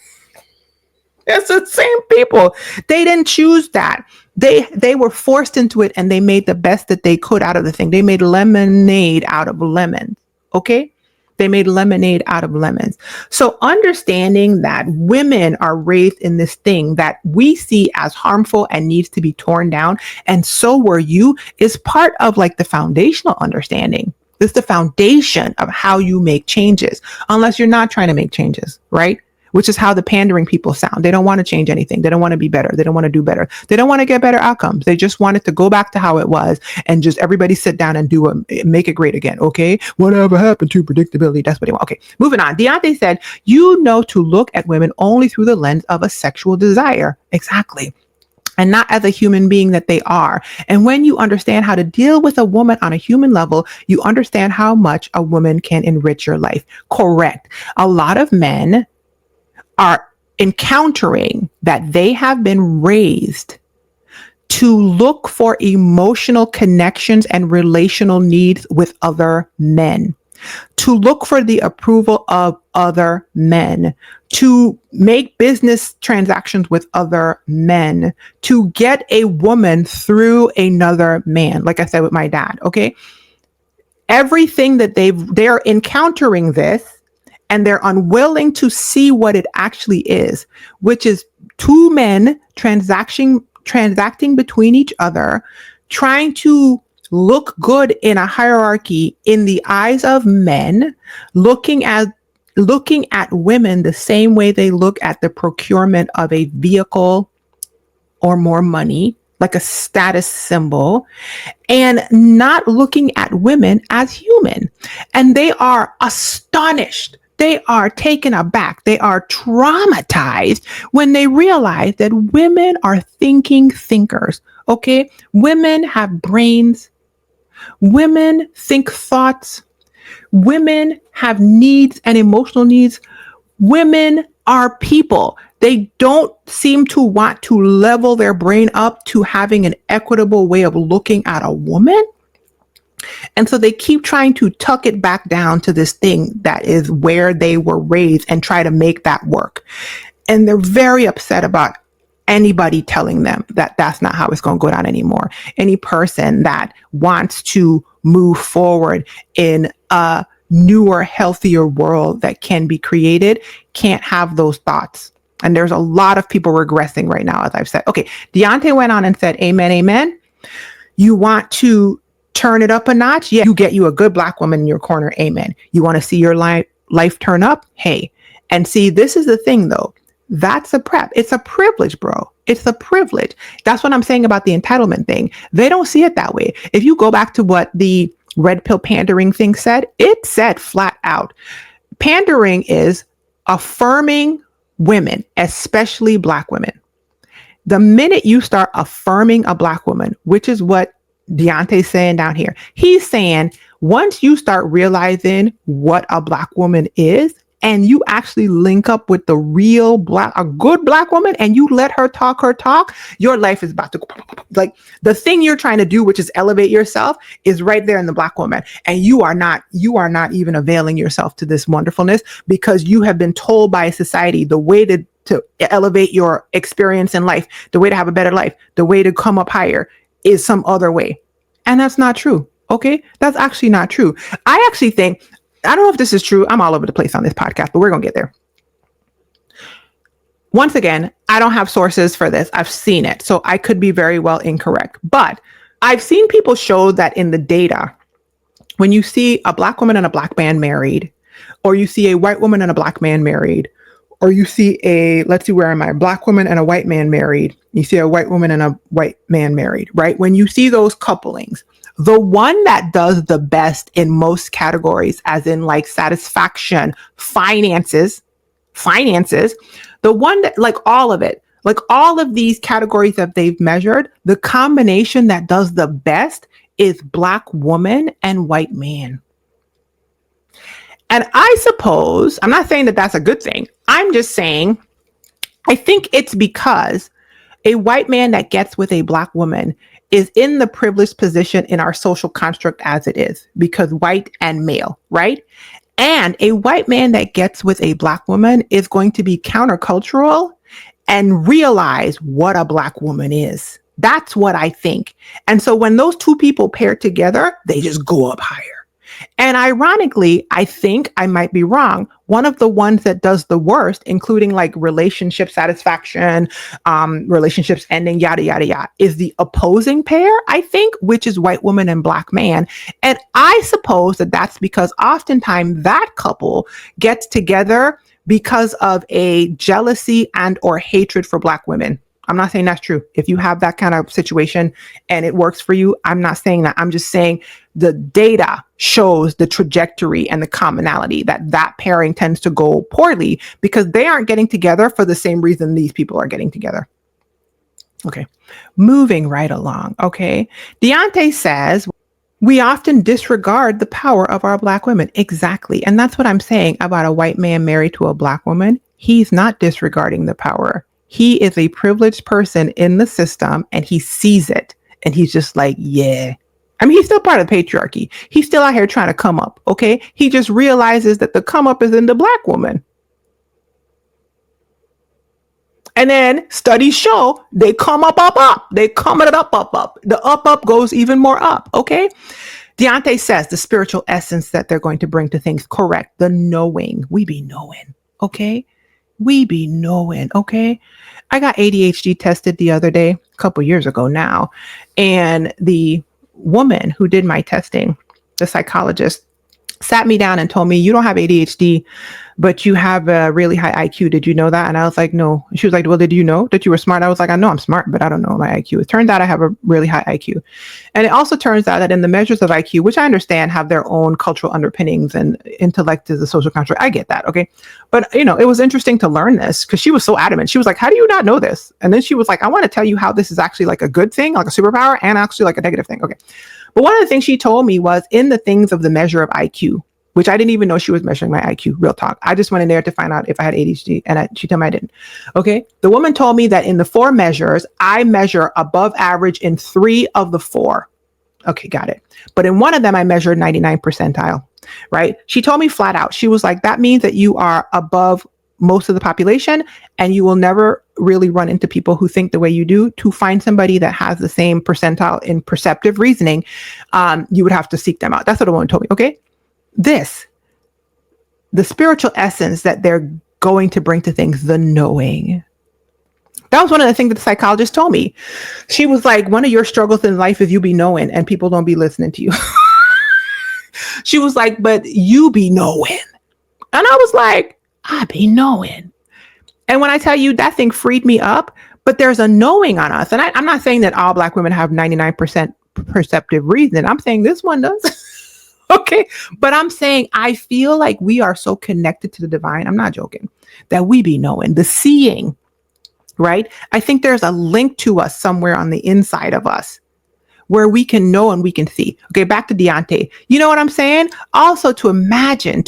Speaker 1: It's the same people. They didn't choose that. They were forced into it, and they made the best that they could out of the thing. They made lemonade out of lemons. Okay? They made lemonade out of lemons. So understanding that women are raised in this thing that we see as harmful and needs to be torn down, and so were you, is part of like the foundational understanding. It's the foundation of how you make changes, unless you're not trying to make changes, right? Which is how the pandering people sound. They don't want to change anything. They don't want to be better. They don't want to do better. They don't want to get better outcomes. They just want it to go back to how it was and just everybody sit down and make it great again. Okay. Whatever happened to predictability? That's what they want. Okay. Moving on. Deante said, you know to look at women only through the lens of a sexual desire. Exactly. And not as a human being that they are. And when you understand how to deal with a woman on a human level, you understand how much a woman can enrich your life. Correct. A lot of men are encountering that they have been raised to look for emotional connections and relational needs with other men, to look for the approval of other men, to make business transactions with other men, to get a woman through another man. Like I said with my dad, okay? Everything that they're encountering this, and they're unwilling to see what it actually is, which is two men transacting between each other, trying to look good in a hierarchy in the eyes of men, looking at women the same way they look at the procurement of a vehicle or more money, like a status symbol, and not looking at women as human. And they are astonished. They are taken aback. They are traumatized when they realize that women are thinking thinkers. Okay. Women have brains. Women think thoughts. Women have needs and emotional needs. Women are people. They don't seem to want to level their brain up to having an equitable way of looking at a woman. And so they keep trying to tuck it back down to this thing that is where they were raised and try to make that work. And they're very upset about anybody telling them that that's not how it's going to go down anymore. Any person that wants to move forward in a newer, healthier world that can be created can't have those thoughts. And there's a lot of people regressing right now, as I've said. Okay, Deante went on and said, amen, amen. You want to turn it up a notch? Yeah, you get you a good Black woman in your corner. Amen. You want to see your life turn up? Hey. And see, this is the thing though. That's a prep. It's a privilege, bro. It's a privilege. That's what I'm saying about the entitlement thing. They don't see it that way. If you go back to what the red pill pandering thing said, it said flat out, pandering is affirming women, especially Black women. The minute you start affirming a Black woman, which is what Deante's saying down here, he's saying once you start realizing what a Black woman is, and you actually link up with the real a good Black woman, and you let her talk, your life is about to go. Like the thing you're trying to do, which is elevate yourself, is right there in the Black woman. And you are not even availing yourself to this wonderfulness because you have been told by society the way that to elevate your experience in life, the way to have a better life, the way to come up higher is some other way. And that's not true. Okay. That's actually not true. I actually think, I don't know if this is true. I'm all over the place on this podcast, but we're going to get there. Once again, I don't have sources for this. I've seen it. So I could be very well incorrect, but I've seen people show that in the data, when you see a Black woman and a Black man married, or you see a white woman and a Black man married, or you see let's see, where am I? Black woman and a white man married. You see a white woman and a white man married, right? When you see those couplings, the one that does the best in most categories, as in like satisfaction, finances, the one that, like all of it, like all of these categories that they've measured, the combination that does the best is Black woman and white man. And I suppose, I'm not saying that that's a good thing. I'm just saying, I think it's because a white man that gets with a Black woman is in the privileged position in our social construct as it is, because white and male, right? And a white man that gets with a Black woman is going to be countercultural and realize what a Black woman is. That's what I think. And so when those two people pair together, they just go up higher. And ironically, I think, I might be wrong, one of the ones that does the worst, including like relationship satisfaction, relationships ending, yada, yada, yada, is the opposing pair, I think, which is white woman and Black man. And I suppose that that's because oftentimes that couple gets together because of a jealousy and or hatred for Black women. I'm not saying that's true. If you have that kind of situation and it works for you, I'm not saying that. I'm just saying the data shows the trajectory and the commonality that pairing tends to go poorly because they aren't getting together for the same reason these people are getting together. Okay, moving right along. Okay, Deante says, we often disregard the power of our Black women. Exactly. And that's what I'm saying about a white man married to a Black woman. He's not disregarding the power. He is a privileged person in the system and he sees it and he's just like, yeah. I mean, he's still part of the patriarchy. He's still out here trying to come up. Okay. He just realizes that the come up is in the Black woman. And then studies show they come up. They come it up. The up goes even more up. Okay. Deante says the spiritual essence that they're going to bring to things. Correct. The knowing. We be knowing. Okay. We be knowing. Okay. I got ADHD tested the other day, a couple years ago now. And the woman who did my testing, the psychologist, sat me down and told me, you don't have ADHD, but you have a really high IQ. Did you know that? And I was like, no. She was like, well, did you know that you were smart? I was like, I know I'm smart, but I don't know my IQ. It turns out I have a really high IQ. And it also turns out that in the measures of IQ, which I understand have their own cultural underpinnings and intellect is a social construct. I get that. Okay. But you know, it was interesting to learn this because she was so adamant. She was like, how do you not know this? And then she was like, I want to tell you how this is actually like a good thing, like a superpower, and actually like a negative thing. Okay. But one of the things she told me was in the things of the measure of IQ, which I didn't even know she was measuring my IQ, real talk. I just went in there to find out if I had ADHD and she told me I didn't. Okay. The woman told me that in the 4 measures, I measure above average in 3 of the 4. Okay. Got it. But in one of them, I measured 99 percentile, right? She told me flat out, she was like, that means that you are above most of the population and you will never really run into people who think the way you do. To find somebody that has the same percentile in perceptive reasoning, you would have to seek them out. That's what the woman told me. Okay. The spiritual essence that they're going to bring to things, the knowing. That was one of the things that the psychologist told me. She was like, one of your struggles in life is you be knowing and people don't be listening to you. She was like, but you be knowing. And I was like, I be knowing. And when I tell you that thing freed me up, but there's a knowing on us. And I'm not saying that all Black women have 99% perceptive reason. I'm saying this one does. Okay. But I'm saying, I feel like we are so connected to the divine. I'm not joking, that we be knowing, the seeing, right? I think there's a link to us somewhere on the inside of us where we can know and we can see. Okay. Back to Deante. You know what I'm saying? Also to imagine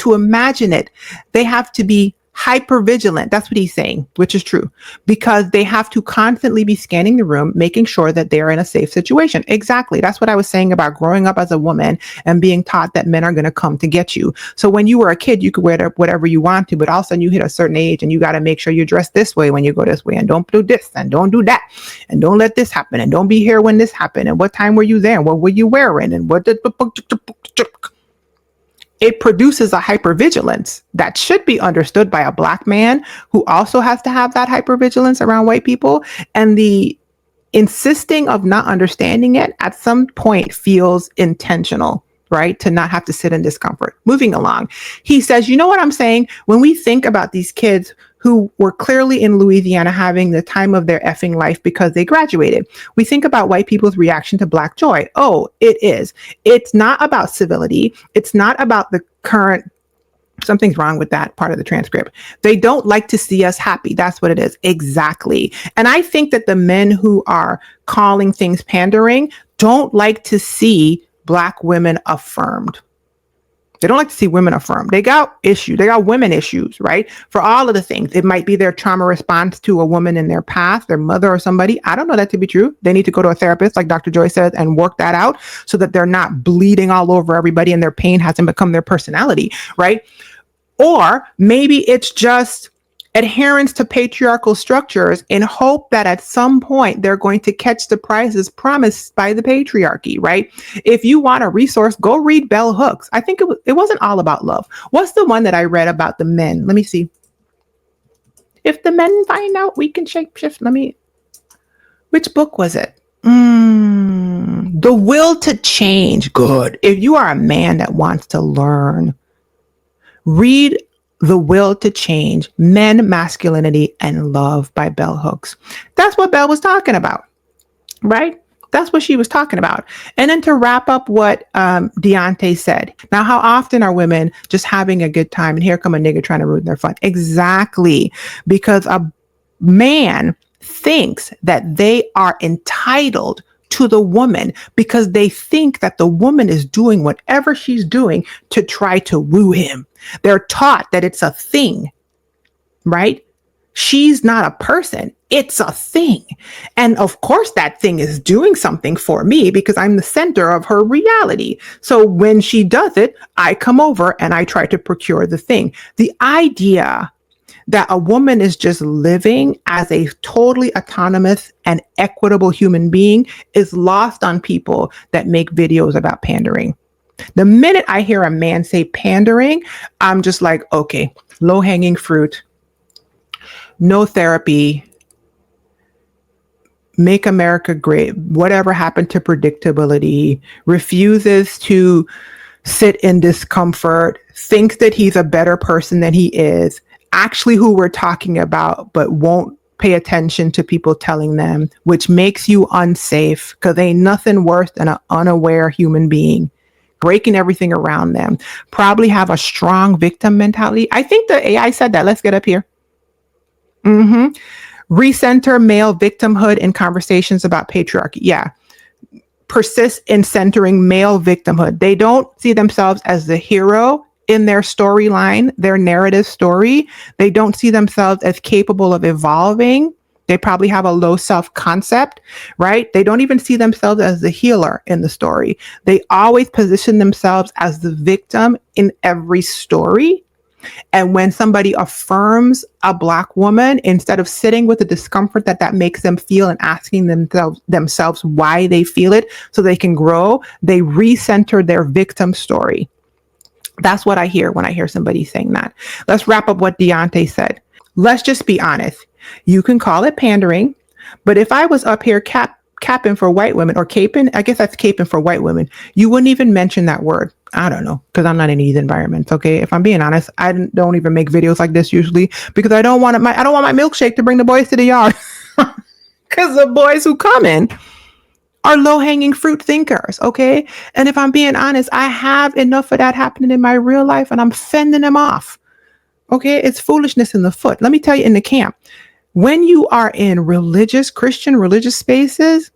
Speaker 1: it, they have to be hypervigilant. That's what he's saying, which is true, because they have to constantly be scanning the room, making sure that they're in a safe situation. Exactly. That's what I was saying about growing up as a woman and being taught that men are going to come to get you. So when you were a kid, you could wear whatever you want to, but all of a sudden you hit a certain age and you got to make sure you dress this way when you go this way, and don't do this and don't do that, and don't let this happen, and don't be here when this happened, and what time were you there, and what were you wearing, and what did it produces a hypervigilance that should be understood by a Black man who also has to have that hypervigilance around white people. And the insisting of not understanding it at some point feels intentional, right? To not have to sit in discomfort. Moving along. He says, you know what I'm saying? When we think about these kids who were clearly in Louisiana having the time of their effing life because they graduated, we think about white people's reaction to Black joy. Oh, it is. It's not about civility. It's not about the current. Something's wrong with that part of the transcript. They don't like to see us happy. That's what it is. Exactly. And I think that the men who are calling things pandering don't like to see Black women affirmed. They don't like to see women affirmed. They got issues. They got women issues, right? For all of the things. It might be their trauma response to a woman in their past, their mother or somebody. I don't know that to be true. They need to go to a therapist, like Dr. Joy says, and work that out so that they're not bleeding all over everybody and their pain hasn't become their personality, right? Or maybe it's just adherence to patriarchal structures in hope that at some point they're going to catch the prizes promised by the patriarchy, right? If you want a resource, go read Bell Hooks. I think it wasn't all about love. What's the one that I read about the men? Let me see. If the men find out we can shapeshift, which book was it? The Will to Change. Good. If you are a man that wants to learn, read The Will to Change, Men, Masculinity, and Love by Bell Hooks. That's what Bell was talking about, right? That's what she was talking about. And then to wrap up what Deante said. Now, how often are women just having a good time and here come a nigga trying to ruin their fun? Exactly. Because a man thinks that they are entitled to the woman because they think that the woman is doing whatever she's doing to try to woo him. They're taught that it's a thing, right? She's not a person. It's a thing. And of course, that thing is doing something for me because I'm the center of her reality. So when she does it, I come over and I try to procure the thing. The idea that a woman is just living as a totally autonomous and equitable human being is lost on people that make videos about pandering. The minute I hear a man say pandering, I'm just like, okay, low-hanging fruit, no therapy, make America great, whatever happened to predictability, refuses to sit in discomfort, thinks that he's a better person than he is, actually who we're talking about, but won't pay attention to people telling them, which makes you unsafe because ain't nothing worse than an unaware human being breaking everything around them. Probably have a strong victim mentality. I think the AI said that. Let's get up here. Recenter male victimhood in conversations about patriarchy. Yeah. Persist in centering male victimhood. They don't see themselves as the hero in their storyline, their narrative story. They don't see themselves as capable of evolving. They probably have a low self-concept, right? They don't even see themselves as the healer in the story. They always position themselves as the victim in every story. And when somebody affirms a Black woman, instead of sitting with the discomfort that makes them feel and asking themselves why they feel it so they can grow, they recenter their victim story. That's what I hear when I hear somebody saying that. Let's wrap up what Deante said. Let's just be honest. You can call it pandering, but if I was up here capping for white women, or caping, I guess that's caping for white women, you wouldn't even mention that word. I don't know, because I'm not in these environments. Okay, if I'm being honest, I don't even make videos like this usually because I don't want my milkshake to bring the boys to the yard, because the boys who come in are low-hanging fruit thinkers, okay? And if I'm being honest, I have enough of that happening in my real life and I'm fending them off, okay? It's foolishness in the foot. Let me tell you, in the camp, when you are in Christian religious spaces,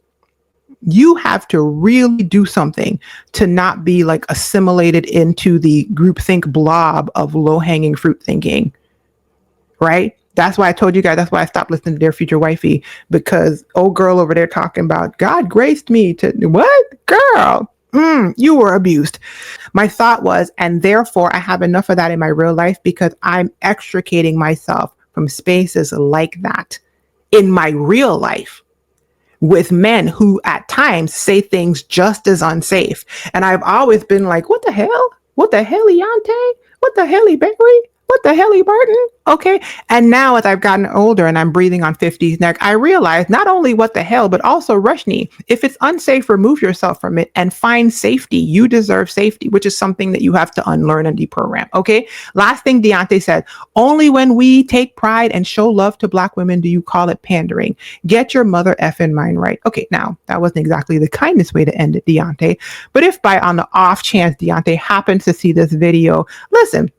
Speaker 1: you have to really do something to not be like assimilated into the groupthink blob of low-hanging fruit thinking. right? That's why I told you guys, that's why I stopped listening to Dear Future Wifey, because old girl over there talking about God graced me to what? Girl, you were abused. My thought was, and therefore I have enough of that in my real life because I'm extricating myself from spaces like that in my real life with men who at times say things just as unsafe. And I've always been like, what the hell? What the hell, Deante? What the hell, Bakery? What the hell, Barton? Okay. And now as I've gotten older and I'm breathing on 50's neck, I realize not only what the hell, but also Roshini, if it's unsafe, remove yourself from it and find safety. You deserve safety, which is something that you have to unlearn and deprogram. Okay. Last thing Deante said, only when we take pride and show love to Black women do you call it pandering. Get your mother effing mind right. Okay. Now that wasn't exactly the kindest way to end it, Deante, but if by on the off chance Deante happens to see this video, listen,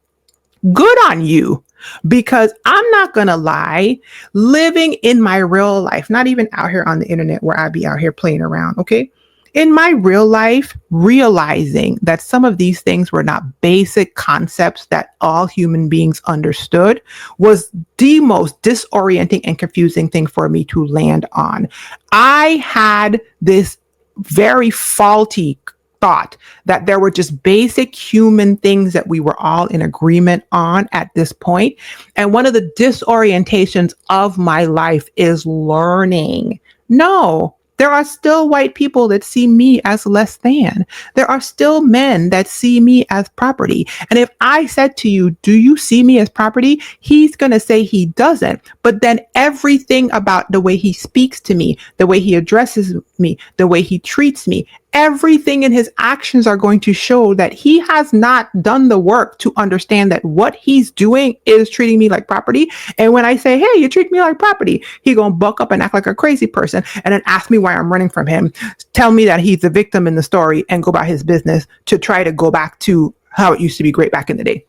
Speaker 1: good on you, because I'm not going to lie, living in my real life, not even out here on the internet where I be out here playing around. Okay. In my real life, realizing that some of these things were not basic concepts that all human beings understood was the most disorienting and confusing thing for me to land on. I had this very faulty thought that there were just basic human things that we were all in agreement on at this point. And one of the disorientations of my life is learning. No, there are still white people that see me as less than. There are still men that see me as property. And if I said to you, do you see me as property? He's going to say he doesn't. But then everything about the way he speaks to me, the way he addresses me, the way he treats me, everything in his actions are going to show that he has not done the work to understand that what he's doing is treating me like property. And when I say, hey, you treat me like property, he gonna buck up and act like a crazy person and then ask me why I'm running from him, tell me that he's the victim in the story and go about his business to try to go back to how it used to be great back in the day.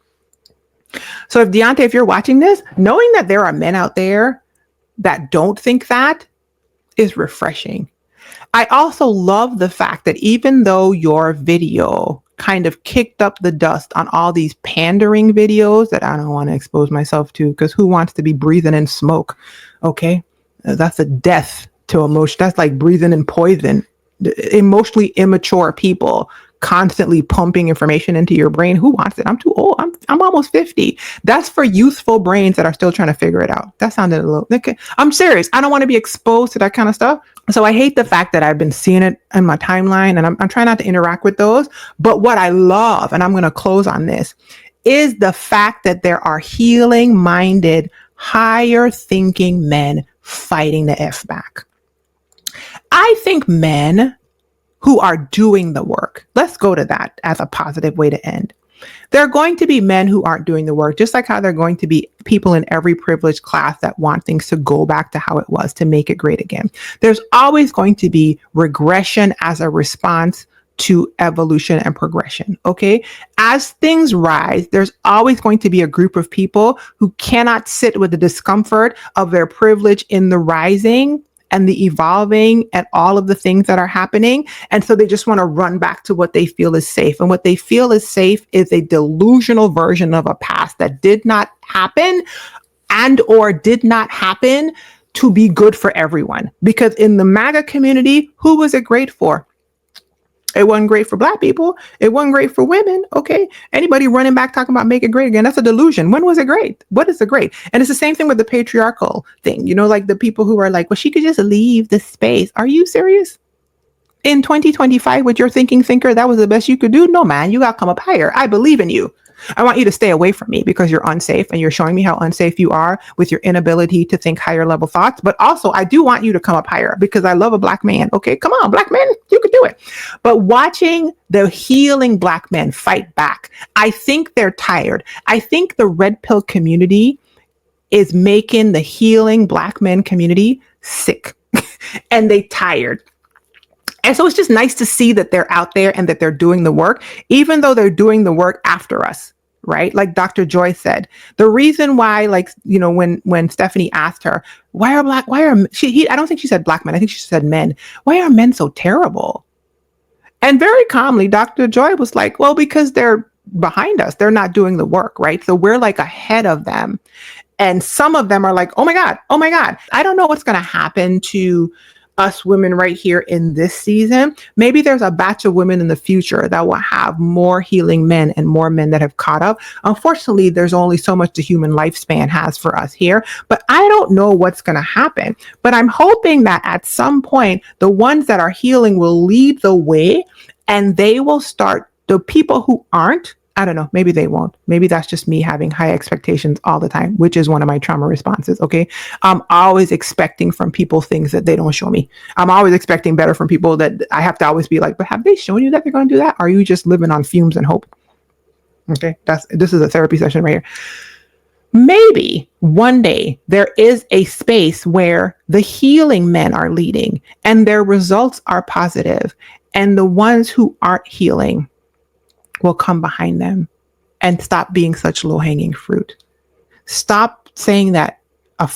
Speaker 1: So if Deante, if you're watching this, knowing that there are men out there that don't think that is refreshing. I also love the fact that even though your video kind of kicked up the dust on all these pandering videos that I don't want to expose myself to, because who wants to be breathing in smoke? Okay. That's a death to emotion. That's like breathing in poison. Emotionally immature people constantly pumping information into your brain. Who wants it? I'm too old. I'm almost 50. That's for youthful brains that are still trying to figure it out. That sounded a little, okay. I'm serious. I don't want to be exposed to that kind of stuff. So I hate the fact that I've been seeing it in my timeline, and I'm trying not to interact with those. But what I love, and I'm going to close on this, is the fact that there are healing minded, higher thinking men fighting the F back. I think men who are doing the work, let's go to that as a positive way to end. There are going to be men who aren't doing the work, just like how there are going to be people in every privileged class that want things to go back to how it was, to make it great again. There's always going to be regression as a response to evolution and progression. Okay. As things rise, there's always going to be a group of people who cannot sit with the discomfort of their privilege in the rising and the evolving and all of the things that are happening. And so they just want to run back to what they feel is safe. And what they feel is safe is a delusional version of a past that did not happen and or did not happen to be good for everyone. Because in the MAGA community, who was it great for? It wasn't great for Black people. It wasn't great for women. Okay. Anybody running back talking about make it great again, that's a delusion. When was it great? What is it great? And it's the same thing with the patriarchal thing. You know, like the people who are like, well, she could just leave the space. Are you serious? In 2025, with your thinker, that was the best you could do? No, man, you got to come up higher. I believe in you. I want you to stay away from me because you're unsafe and you're showing me how unsafe you are with your inability to think higher level thoughts. But also, I do want you to come up higher because I love a Black man. Okay, come on, Black men, you can do it. But watching the healing Black men fight back, I think they're tired. I think the red pill community is making the healing Black men community sick and they tired. And so it's just nice to see that they're out there and that they're doing the work, even though they're doing the work after us, right? Like Dr. Joy said, the reason why, like, you know, when Stephanie asked her, I don't think she said Black men. I think she said men. Why are men so terrible? And very calmly, Dr. Joy was like, well, because they're behind us. They're not doing the work, right? So we're like ahead of them. And some of them are like, oh my God, oh my God. I don't know what's going to happen to us women right here in this season. Maybe there's a batch of women in the future that will have more healing men and more men that have caught up. Unfortunately, there's only so much the human lifespan has for us here, but I don't know what's going to happen. But I'm hoping that at some point, the ones that are healing will lead the way, and they will start, the people who aren't, I don't know, maybe they won't. Maybe that's just me having high expectations all the time, which is one of my trauma responses. Okay. I'm always expecting from people things that they don't show me. I'm always expecting better from people that I have to always be like, but have they shown you that they're going to do that? Are you just living on fumes and hope? Okay. This is a therapy session right here. Maybe one day there is a space where the healing men are leading and their results are positive, and the ones who aren't healing will come behind them and stop being such low-hanging fruit. Stop saying that. You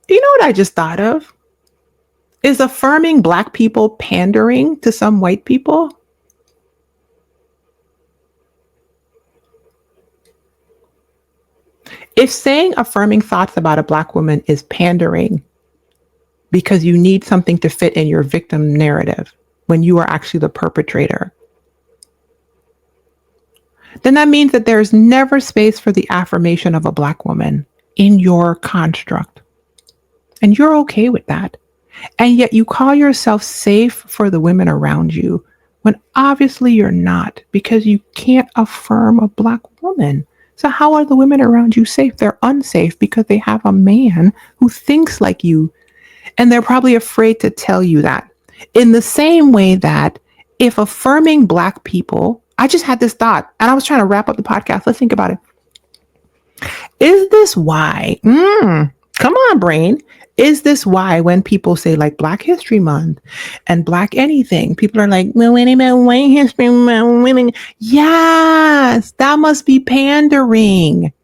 Speaker 1: know what I just thought of? Is affirming Black people pandering to some white people? If saying affirming thoughts about a Black woman is pandering because you need something to fit in your victim narrative when you are actually the perpetrator, then that means that there's never space for the affirmation of a Black woman in your construct. And you're okay with that. And yet you call yourself safe for the women around you when obviously you're not, because you can't affirm a Black woman. So how are the women around you safe? They're unsafe because they have a man who thinks like you. And they're probably afraid to tell you that. In the same way that if affirming Black people, I just had this thought and I was trying to wrap up the podcast. Let's think about it. Is this why? Come on, brain. Is this why when people say like Black History Month and Black anything, people are like, well, wait a minute, White History Month, women. Yes, that must be pandering.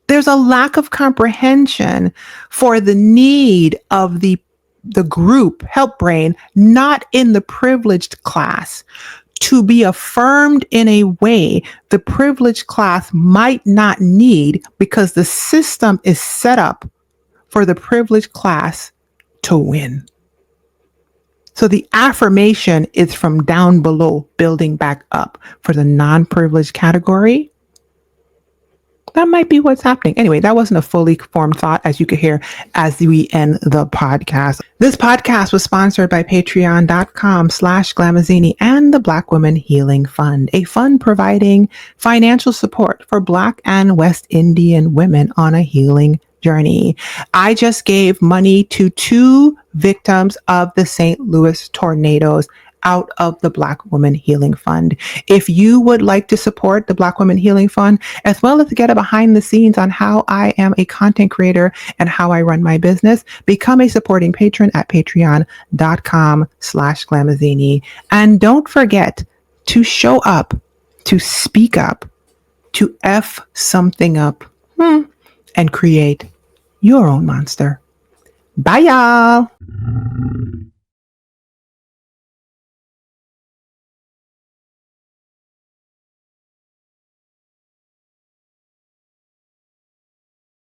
Speaker 1: There's a lack of comprehension for the need of the group, help brain, not in the privileged class, to be affirmed in a way the privileged class might not need, because the system is set up for the privileged class to win. So the affirmation is from down below, building back up for the non-privileged category. That might be what's happening. Anyway, that wasn't a fully formed thought, as you could hear as we end the podcast. This podcast was sponsored by patreon.com/Glamazzini and the Black Women Healing Fund, a fund providing financial support for Black and West Indian women on a healing journey. I just gave money to 2 victims of the St. Louis tornadoes out of the Black Women Healing Fund. If you would like to support the Black Women Healing Fund, as well as get a behind the scenes on how I am a content creator and how I run my business, become a supporting patron at patreon.com/Glamazzini. And don't forget to show up, to speak up, to F something up, and create your own monster. Bye, y'all.